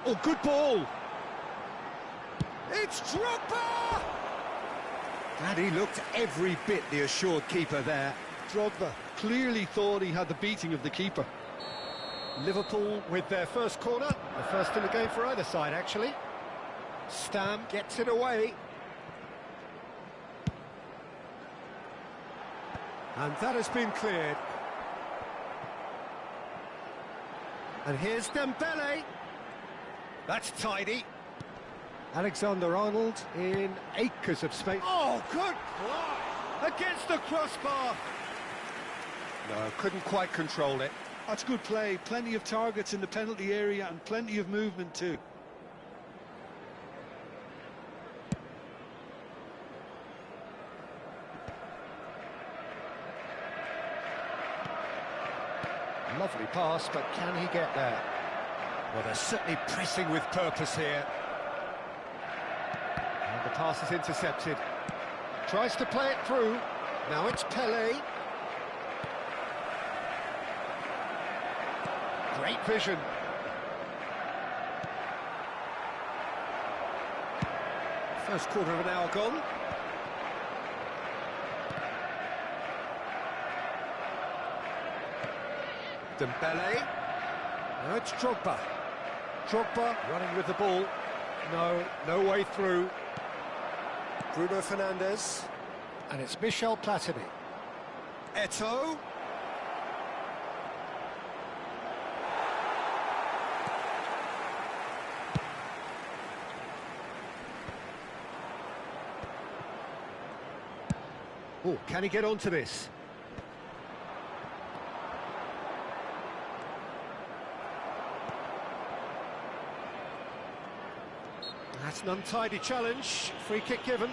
Oh, good ball! It's Drogba! And he looked every bit the assured keeper there. Drogba clearly thought he had the beating of the keeper. Liverpool with their first corner, the first in the game for either side, actually. Stam gets it away. And that has been cleared. And here's Dembele. That's tidy. Alexander-Arnold in acres of space. Oh, good fly! Against the crossbar! No, couldn't quite control it. That's good play, plenty of targets in the penalty area and plenty of movement too. Lovely pass, but can he get there? Well, they're certainly pressing with purpose here. And the pass is intercepted. Tries to play it through. Now it's Pelé. Great vision. First quarter of an hour gone. Dembele. Now it's Drogba. Drogba running with the ball. No way through. Bruno Fernandes. And it's Michel Platini. Eto'o. Oh, can he get onto this? That's an untidy challenge. Free kick given.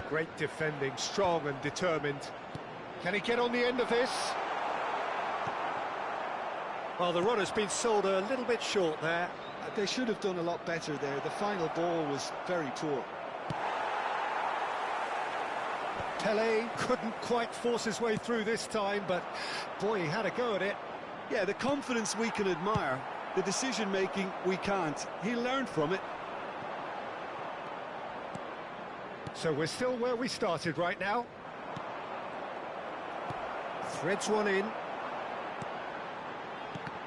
Great defending, strong and determined. Can he get on the end of this? Well, the run has been sold a little bit short there. They should have done a lot better there. The final ball was very poor. Pelé couldn't quite force his way through this time, but boy, he had a go at it. Yeah, the confidence we can admire, the decision-making we can't. He learned from it. So we're still where we started right now. Threads one in.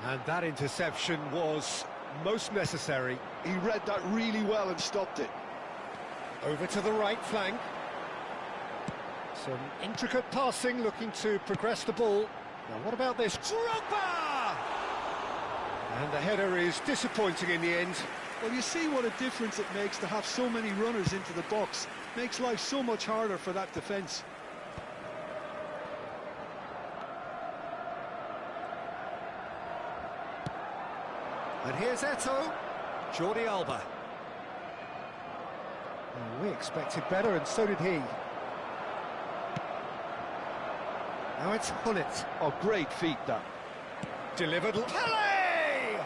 And that interception was most necessary. He read that really well and stopped it. Over to the right flank. Some intricate passing, looking to progress the ball. Now what about this? Drogba! And the header is disappointing in the end. Well, you see what a difference it makes to have so many runners into the box. Makes life so much harder for that defence. And here's Eto'o. Jordi Alba. Well, we expected better, and so did he. Now it's Hullet. Oh, great feat, that. Delivered. Pelé!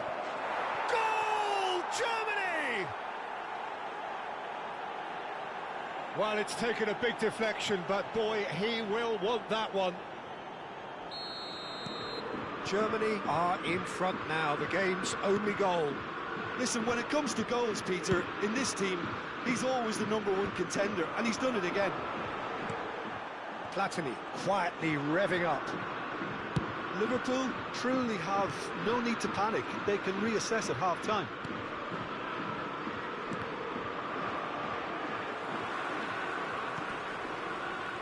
Goal! Germany! Well, it's taken a big deflection, but boy, he will want that one. Germany are in front now, the game's only goal. Listen, when it comes to goals, Peter, in this team, he's always the #1 contender, and he's done it again. Platini quietly revving up. Liverpool truly have no need to panic. They can reassess at half-time.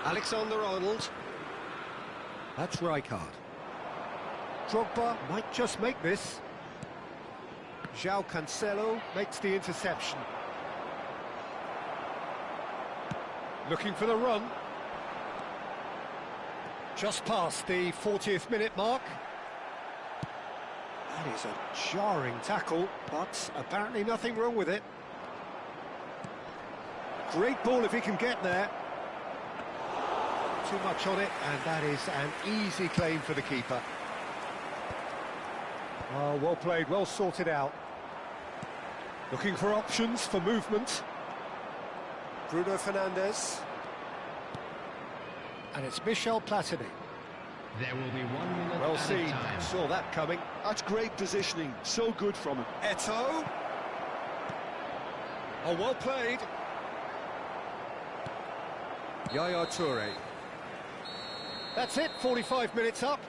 Alexander-Arnold. That's Rijkaard. Drogba might just make this. João Cancelo makes the interception. Looking for the run. Just past the 40th minute mark. That is a jarring tackle, but apparently nothing wrong with it. Great ball if he can get there. Too much on it, and that is an easy claim for the keeper. Oh, well played, well sorted out. Looking for options for movement. Bruno Fernandes. And it's Michel Platini. There will be 1 minute Well at seen, a time. saw that coming. That's great positioning, so good from him. Eto'o. Oh, well played. Yaya Toure. That's it, 45 minutes up.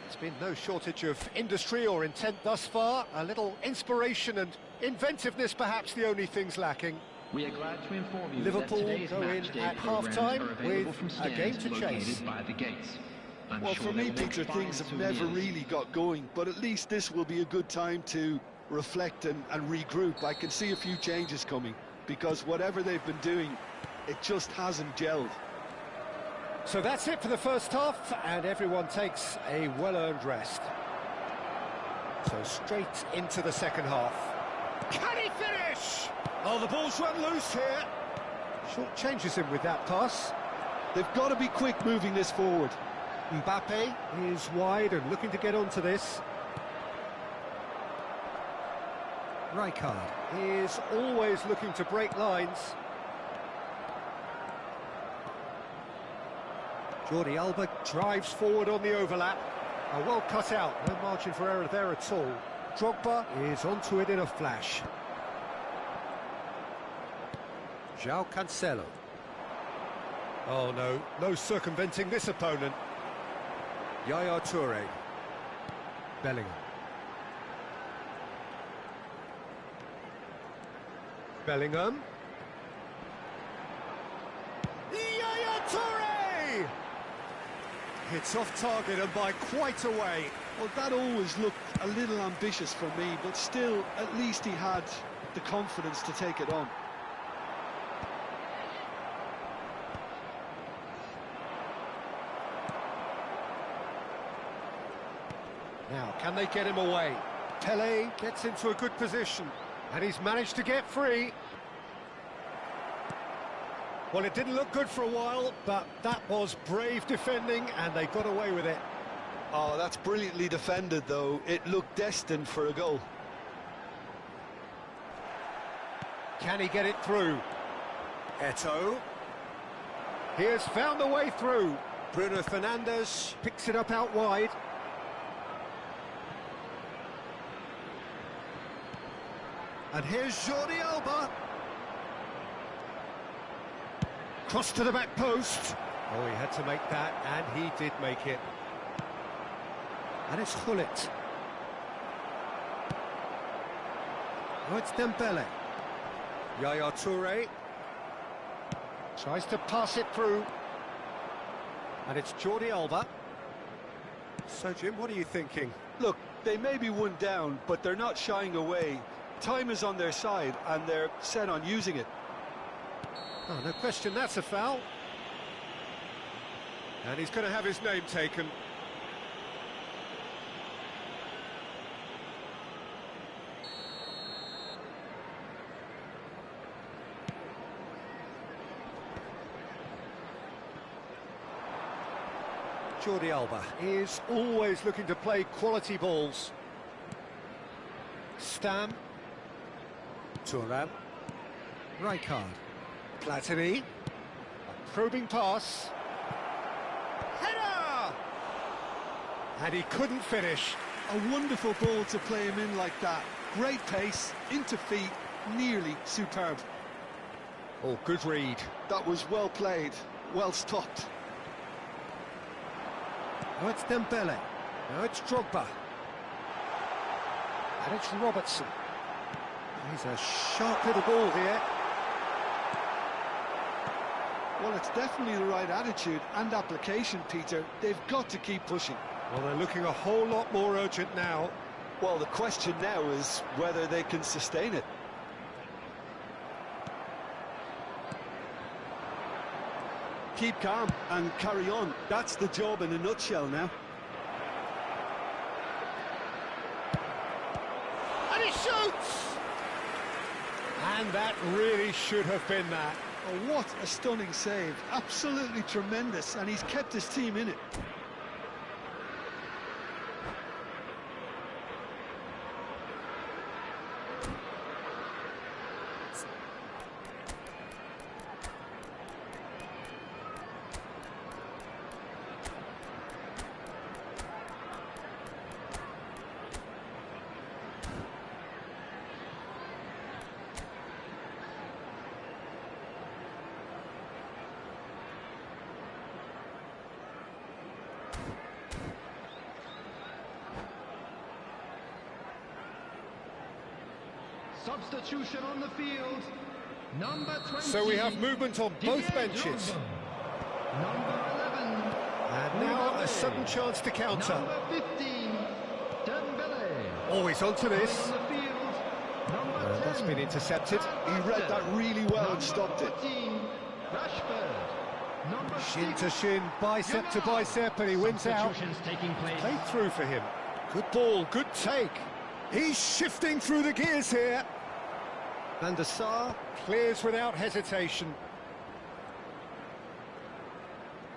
There's been no shortage of industry or intent thus far. A little inspiration and inventiveness, perhaps the only things lacking. We are glad to inform you Liverpool that today's go in match day at programs half-time are available with from a game stands to chase. located by the gates. I'm Well, sure for they me, will make Peter, fine things have never souvenirs. really got going, but at least this will be a good time to reflect and regroup. I can see a few changes coming, because whatever they've been doing, it just hasn't gelled. So that's it for the first half, and everyone takes a well-earned rest. So straight into the second half. Can he finish? Oh, the ball's run loose here. Short changes him with that pass. They've got to be quick moving this forward. Mbappe is wide and looking to get onto this. Rijkaard is always looking to break lines. Jordi Alba drives forward on the overlap. Well cut out, no margin for error there at all. Drogba is onto it in a flash. João Cancelo. Oh no, no circumventing this opponent. Yaya Toure. Bellingham. Bellingham. Yaya Toure! It's off target and by quite a way. Well, that always looked a little ambitious for me, but still, at least he had the confidence to take it on. Now, can they get him away? Pelé gets into a good position, and he's managed to get free. Well, it didn't look good for a while, but that was brave defending, and they got away with it. Oh, that's brilliantly defended, though. It looked destined for a goal. Can he get it through? Eto'o. He has found the way through. Bruno Fernandes picks it up out wide. And here's Jordi Alba. Cross to the back post. Oh, he had to make that, and he did make it. And it's Gullit. Oh, it's Dembele. Yaya Toure. Tries to pass it through. And it's Jordi Alba. So, Jim, what are you thinking? Look, they may be one down, but they're not shying away. Time is on their side, and they're set on using it. Oh, no question, that's a foul. And he's going to have his name taken. Jordi Alba is always looking to play quality balls. Stam. Thuram. Rijkaard. Platini. A probing pass. Header! And he couldn't finish. A wonderful ball to play him in like that. Great pace, into feet, nearly superb. Oh, good read. That was well played, well stopped. Now it's Dembele. Now it's Drogba. And it's Robertson. He's a sharp little ball here. Well, it's definitely the right attitude and application, Peter. They've got to keep pushing. Well, they're looking a whole lot more urgent now. Well, the question now is whether they can sustain it. Keep calm and carry on. That's the job in a nutshell now. And he shoots! And that really should have been that. Oh, what a stunning save. Absolutely tremendous, and he's kept his team in it. Substitution on the field. Number 20. So we have movement on both benches. Number 11. And now a sudden chance to counter. Number 15. Dembele. Oh, he's onto this. On the field. Number 10. That's been intercepted. He read that really well and stopped it. 14. Rashford. Number Shin 6. to shin, bicep to bicep, and he wins out. Substitutions taking place. Played through for him. Good ball, good take. He's shifting through the gears here. Van der Sar clears without hesitation.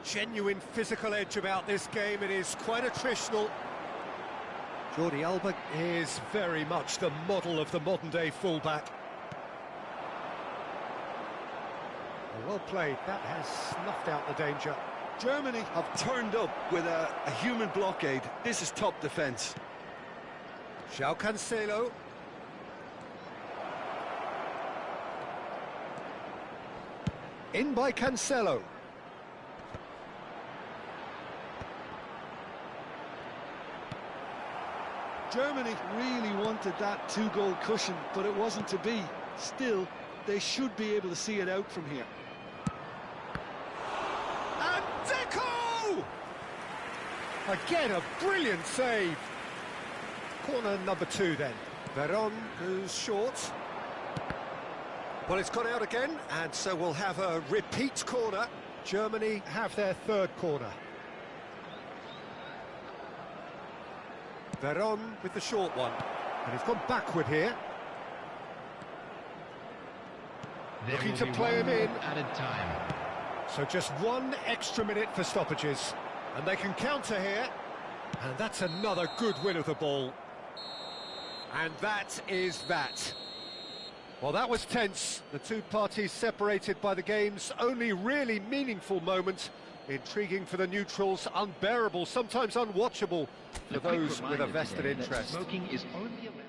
Genuine physical edge about this game. It is quite attritional. Jordi Alba is very much the model of the modern-day fullback. Well played, that has snuffed out the danger. Germany have turned up with a human blockade. This is top defence. João Cancelo. In by Cancelo. Germany really wanted that two-goal cushion, but it wasn't to be. Still, they should be able to see it out from here. And Deco! Again, a brilliant save. Corner number 2 then. Veron goes short. Well, it's gone out again, and so we'll have a repeat corner. Germany have their 3rd corner. Veron with the short one. And he's gone backward here. Looking to play him in. Added time. So just 1 extra minute for stoppages. And they can counter here. And that's another good win of the ball. And that is that. Well, that was tense. The two parties separated by the game's only really meaningful moment. Intriguing for the neutrals, unbearable, sometimes unwatchable for those with a vested interest. Smoking is only allowed.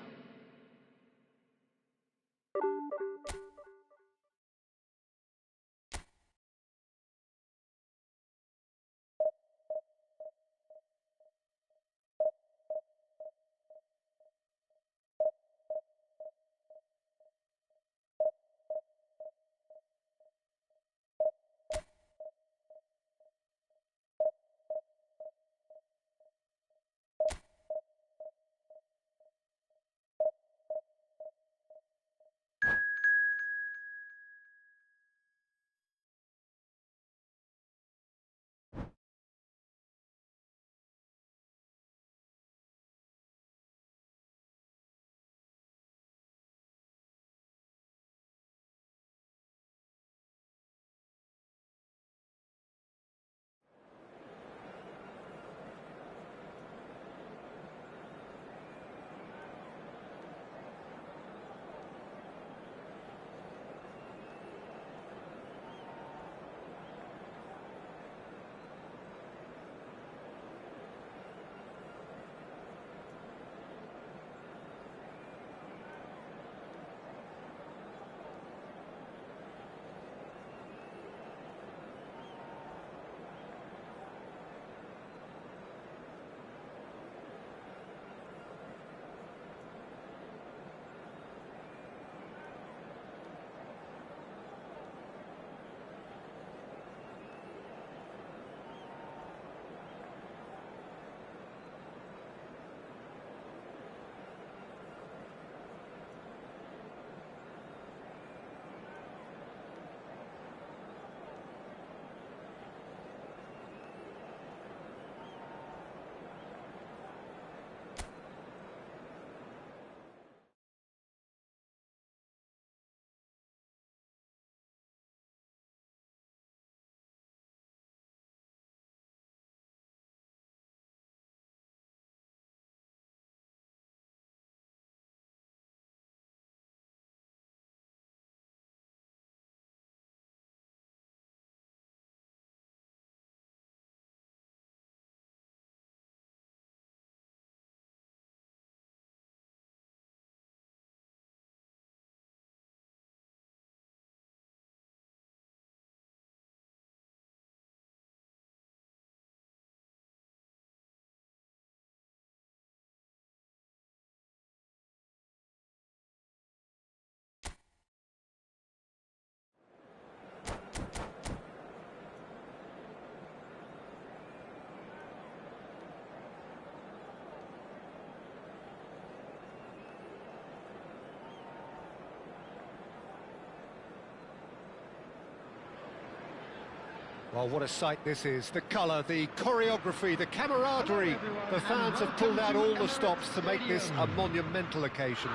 Well, what a sight this is. The colour, the choreography, the camaraderie. The fans have pulled out all the stops to make this a monumental occasion.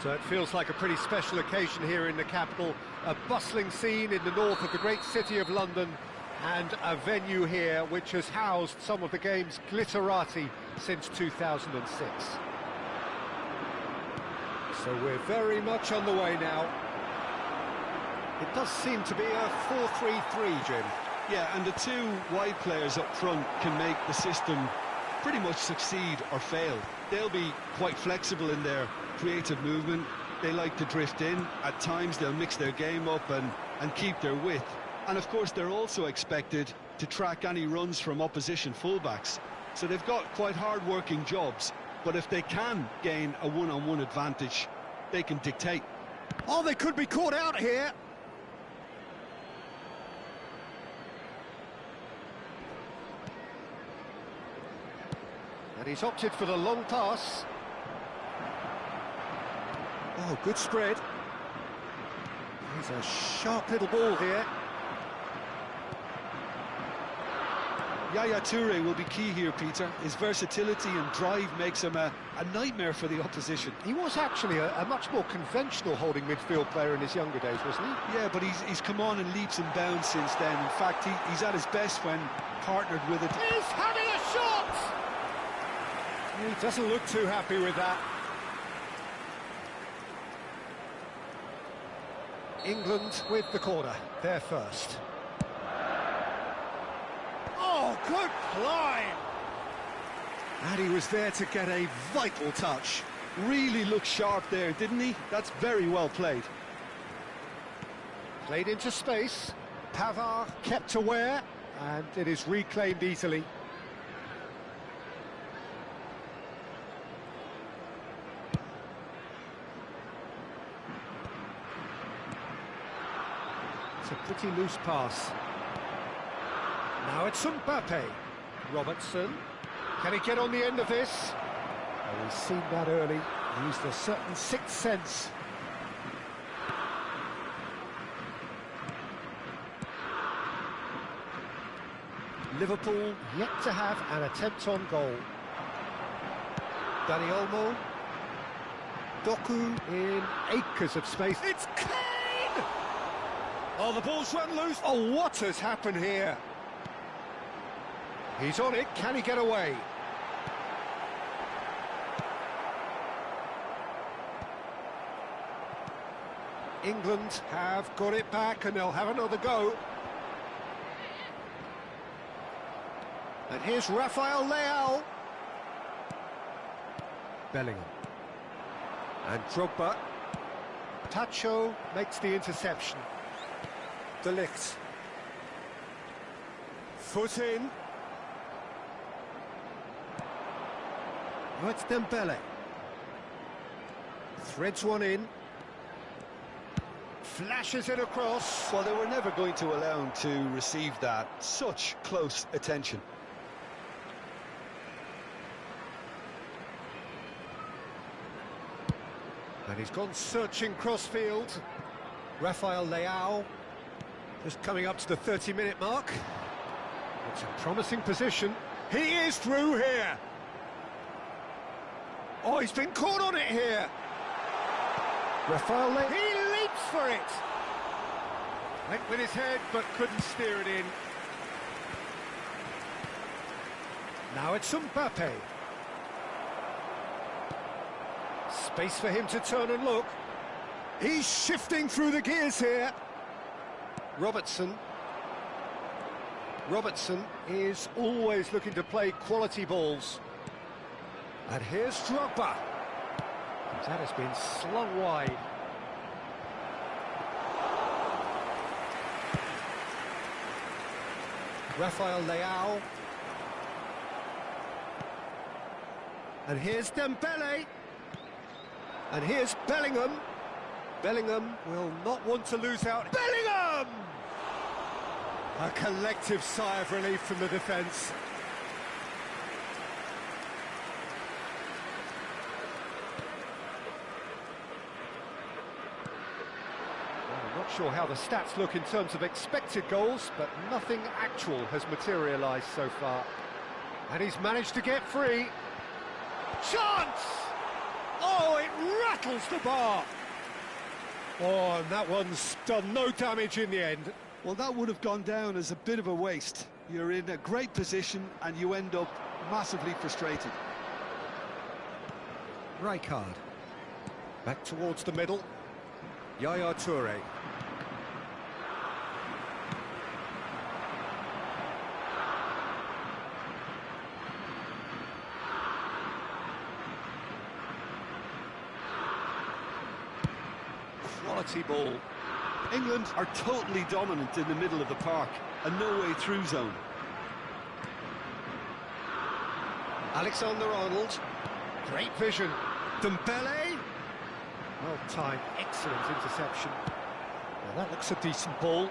So it feels like a pretty special occasion here in the capital. A bustling scene in the north of the great city of London. And a venue here which has housed some of the game's glitterati since 2006. So we're very much on the way now. It does seem to be a 4-3-3, Jim. Yeah, and the two wide players up front can make the system pretty much succeed or fail. They'll be quite flexible in their creative movement. They like to drift in. At times they'll mix their game up and keep their width. And of course they're also expected to track any runs from opposition fullbacks. So they've got quite hard-working jobs, but if they can gain a one-on-one advantage, they can dictate. Oh, they could be caught out here. And he's opted for the long pass. Oh, good spread. He's a sharp little ball here. Yaya Toure will be key here, Peter. His versatility and drive makes him a nightmare for the opposition. He was actually a much more conventional holding midfield player in his younger days, wasn't he? Yeah, but he's come on in leaps and bounds since then. In fact, he's at his best when partnered with it. He's having a shot! He doesn't look too happy with that. England with the corner, they're first. Oh, good climb! And he was there to get a vital touch. Really looked sharp there, didn't he? That's very well played. Played into space. Pavard kept aware, and it is reclaimed easily. It's a pretty loose pass. Now it's Mbappe. Robertson. Can he get on the end of this? Oh, he's seen that early. Used a certain sixth sense. Liverpool yet to have an attempt on goal. Dani Olmo. Doku in acres of space. It's Kane! Oh, the ball's run loose. Oh, what has happened here? He's on it. Can he get away? England have got it back and they'll have another go. And here's Rafael Leao. Bellingham. And Drogba. Tacho makes the interception. De Ligt. Foot in. Oh, it's Dembele. Threads one in. Flashes it across. Well, they were never going to allow him to receive that. Such close attention. And he's gone searching crossfield. Rafael Leao just coming up to the 30-minute mark. It's a promising position. He is through here. Oh, he's been caught on it here. Rafael Leao. He leaps for it. Went with his head, but couldn't steer it in. Now it's Mbappe. Space for him to turn and look. He's shifting through the gears here. Robertson. Robertson is always looking to play quality balls. And here's Drogba. That has been slung wide. Rafael Leao. And here's Dembele. And here's Bellingham. Bellingham will not want to lose out. Bellingham! A collective sigh of relief from the defence. I'm not sure how the stats look in terms of expected goals, but nothing actual has materialised so far. And he's managed to get free. Chance! Oh, it rattles the bar. Oh, and that one's done no damage in the end. Well, that would have gone down as a bit of a waste. You're in a great position and you end up massively frustrated. Rijkaard. Back towards the middle. Yaya Toure. Quality ball. England are totally dominant in the middle of the park, a no-way-through zone. Alexander-Arnold. Great vision. Dembele. Well timed, excellent interception. Well, that looks a decent ball.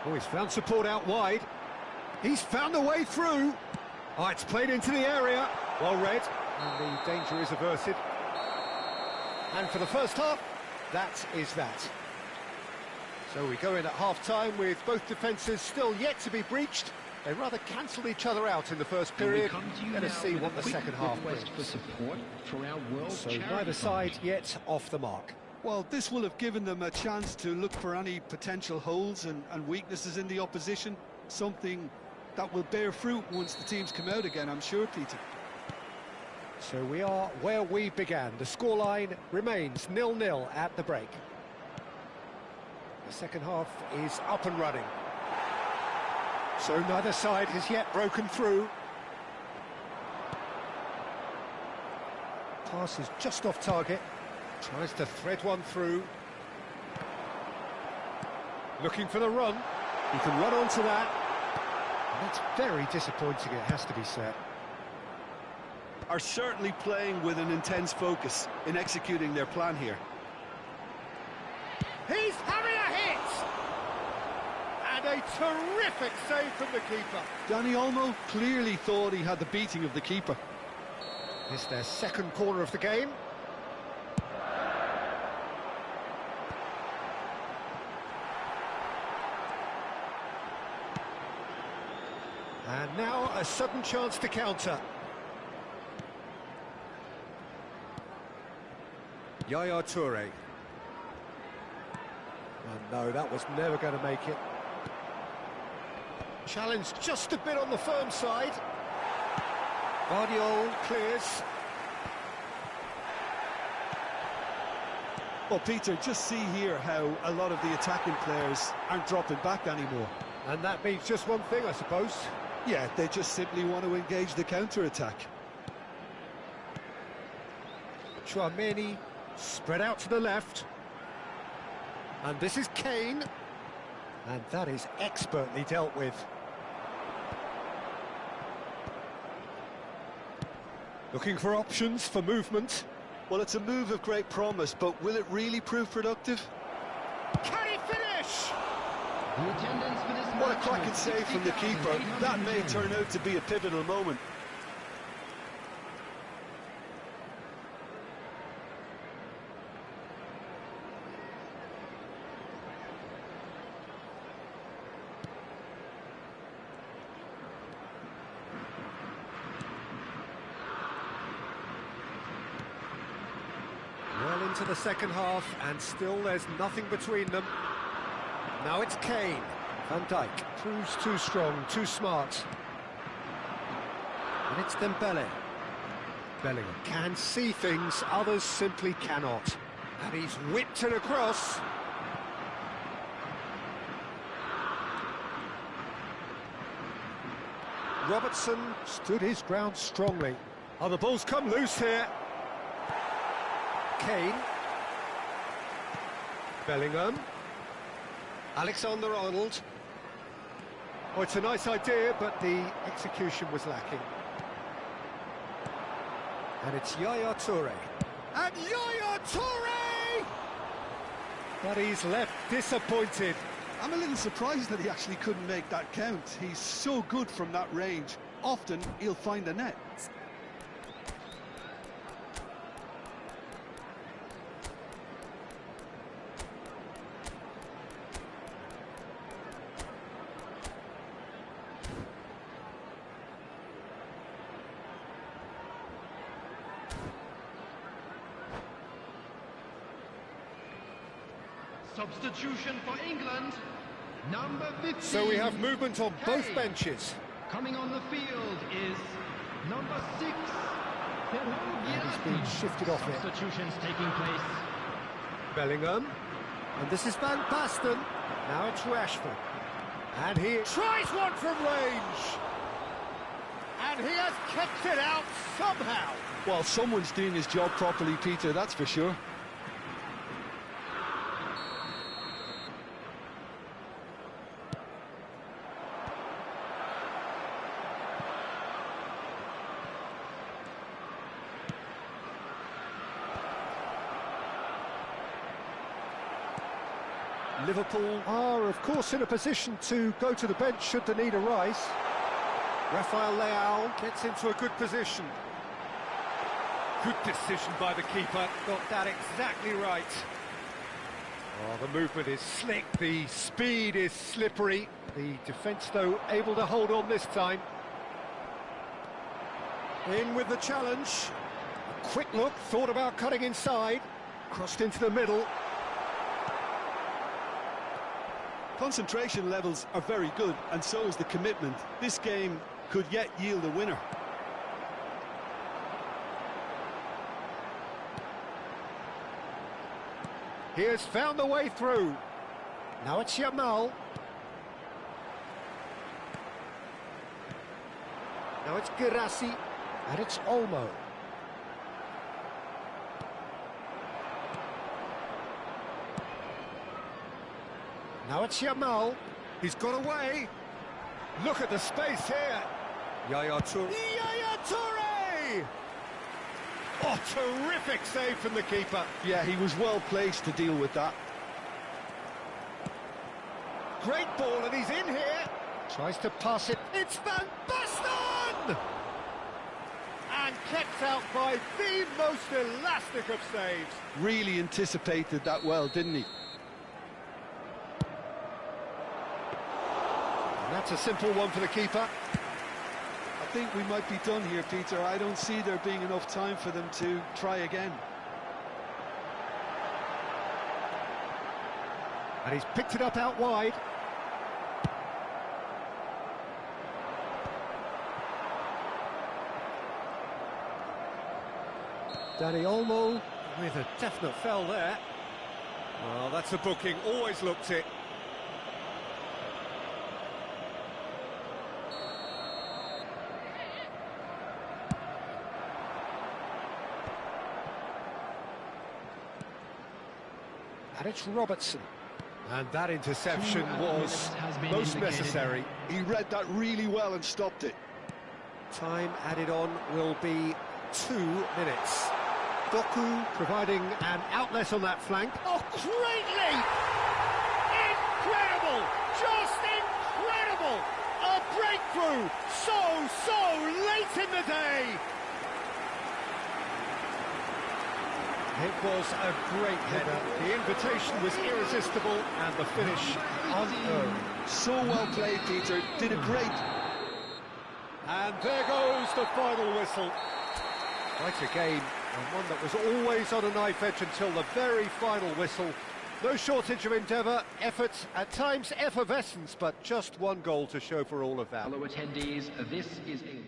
Oh, he's found support out wide. He's found a way through. Oh, it's played into the area. Well read, and the danger is averted. And for the first half, that is that. So we go in at half-time with both defences still yet to be breached. They rather cancelled each other out in the first period. Let us see what the second half brings. For support for our World So Charity neither Fund. side yet off the mark. Well, this will have given them a chance to look for any potential holes and weaknesses in the opposition, something that will bear fruit once the teams come out again, I'm sure, Peter. So we are where we began. The scoreline remains 0-0 at the break. The second half is up and running. So neither side has yet broken through. Pass is just off target. Tries to thread one through. Looking for the run. He can run onto that. And that's very disappointing, it has to be said. Are certainly playing with an intense focus in executing their plan here. He's having a hit! And a terrific save from the keeper. Dani Olmo clearly thought he had the beating of the keeper. It's their second corner of the game. And now a sudden chance to counter. Yaya Toure. Oh no, that was never going to make it. Challenge just a bit on the firm side. Guardiola clears. Well, Peter, just see here how a lot of the attacking players aren't dropping back anymore. And that means just one thing, I suppose. Yeah, they just simply want to engage the counter-attack. Chouameni spread out to the left. And this is Kane. And that is expertly dealt with. Looking for options for movement. Well, it's a move of great promise, but will it really prove productive? Can he finish? The attendance for this What a match cracking was save from the keeper. That may 60,810. turn out to be a pivotal moment. Well into the second half, and still there's nothing between them. Now it's Kane. Van Dijk proves too strong, too smart. And it's Dembele. Bellingham can see things, others simply cannot. And he's whipped it across. Robertson stood his ground strongly. Oh, the ball's come loose here. Kane. Bellingham. Alexander-Arnold. Oh, it's a nice idea, but the execution was lacking. And it's Yaya Toure. And Yaya Toure! But he's left disappointed. I'm a little surprised that he actually couldn't make that count. He's so good from that range. Often, he'll find the net. Substitution for England. Number 15. So we have movement on both Hey. benches. Coming on the field is number 6. And he's been shifted off it. Substitutions taking place. Bellingham. And this is Van Basten. Now it's Rashford. And he tries one from range. And he has kept it out somehow. Well, someone's doing his job properly, Peter, that's for sure. Liverpool are, of course, in a position to go to the bench should the need arise. Rafael Leao gets into a good position. Good decision by the keeper, got that exactly right. Oh, the movement is slick, the speed is slippery. The defence, though, able to hold on this time. In with the challenge. A quick look, thought about cutting inside. Crossed into the middle. Concentration levels are very good, and so is the commitment. This game could yet yield a winner. He has found the way through. Now it's Yamal. Now it's Girassi. And it's Olmo. Now it's Yamal. He's got away. Look at the space here. Yaya Toure. Yaya Toure! Oh, terrific save from the keeper. Yeah, he was well placed to deal with that. Great ball, and he's in here. Tries to pass it. It's Van Basten! And kept out by the most elastic of saves. Really anticipated that well, didn't he? And that's a simple one for the keeper. I think we might be done here, Peter. I don't see there being enough time for them to try again. And he's picked it up out wide. Danny Olmo with a definite foul there. Well, that's a booking, always looked it. And it's Robertson. And that interception was most necessary. He read that really well and stopped it. Time added on will be 2 minutes. Doku providing an outlet on that flank. Oh, great leap! Incredible! Just incredible! A breakthrough! So late in the day! It was a great header. The invitation was irresistible and the finish unearned. So well played, Peter. Did a great... And there goes the final whistle. Quite a game, and one that was always on a knife edge until the very final whistle. No shortage of endeavour, effort, at times effervescence, but just one goal to show for all of that. Fellow attendees, this is a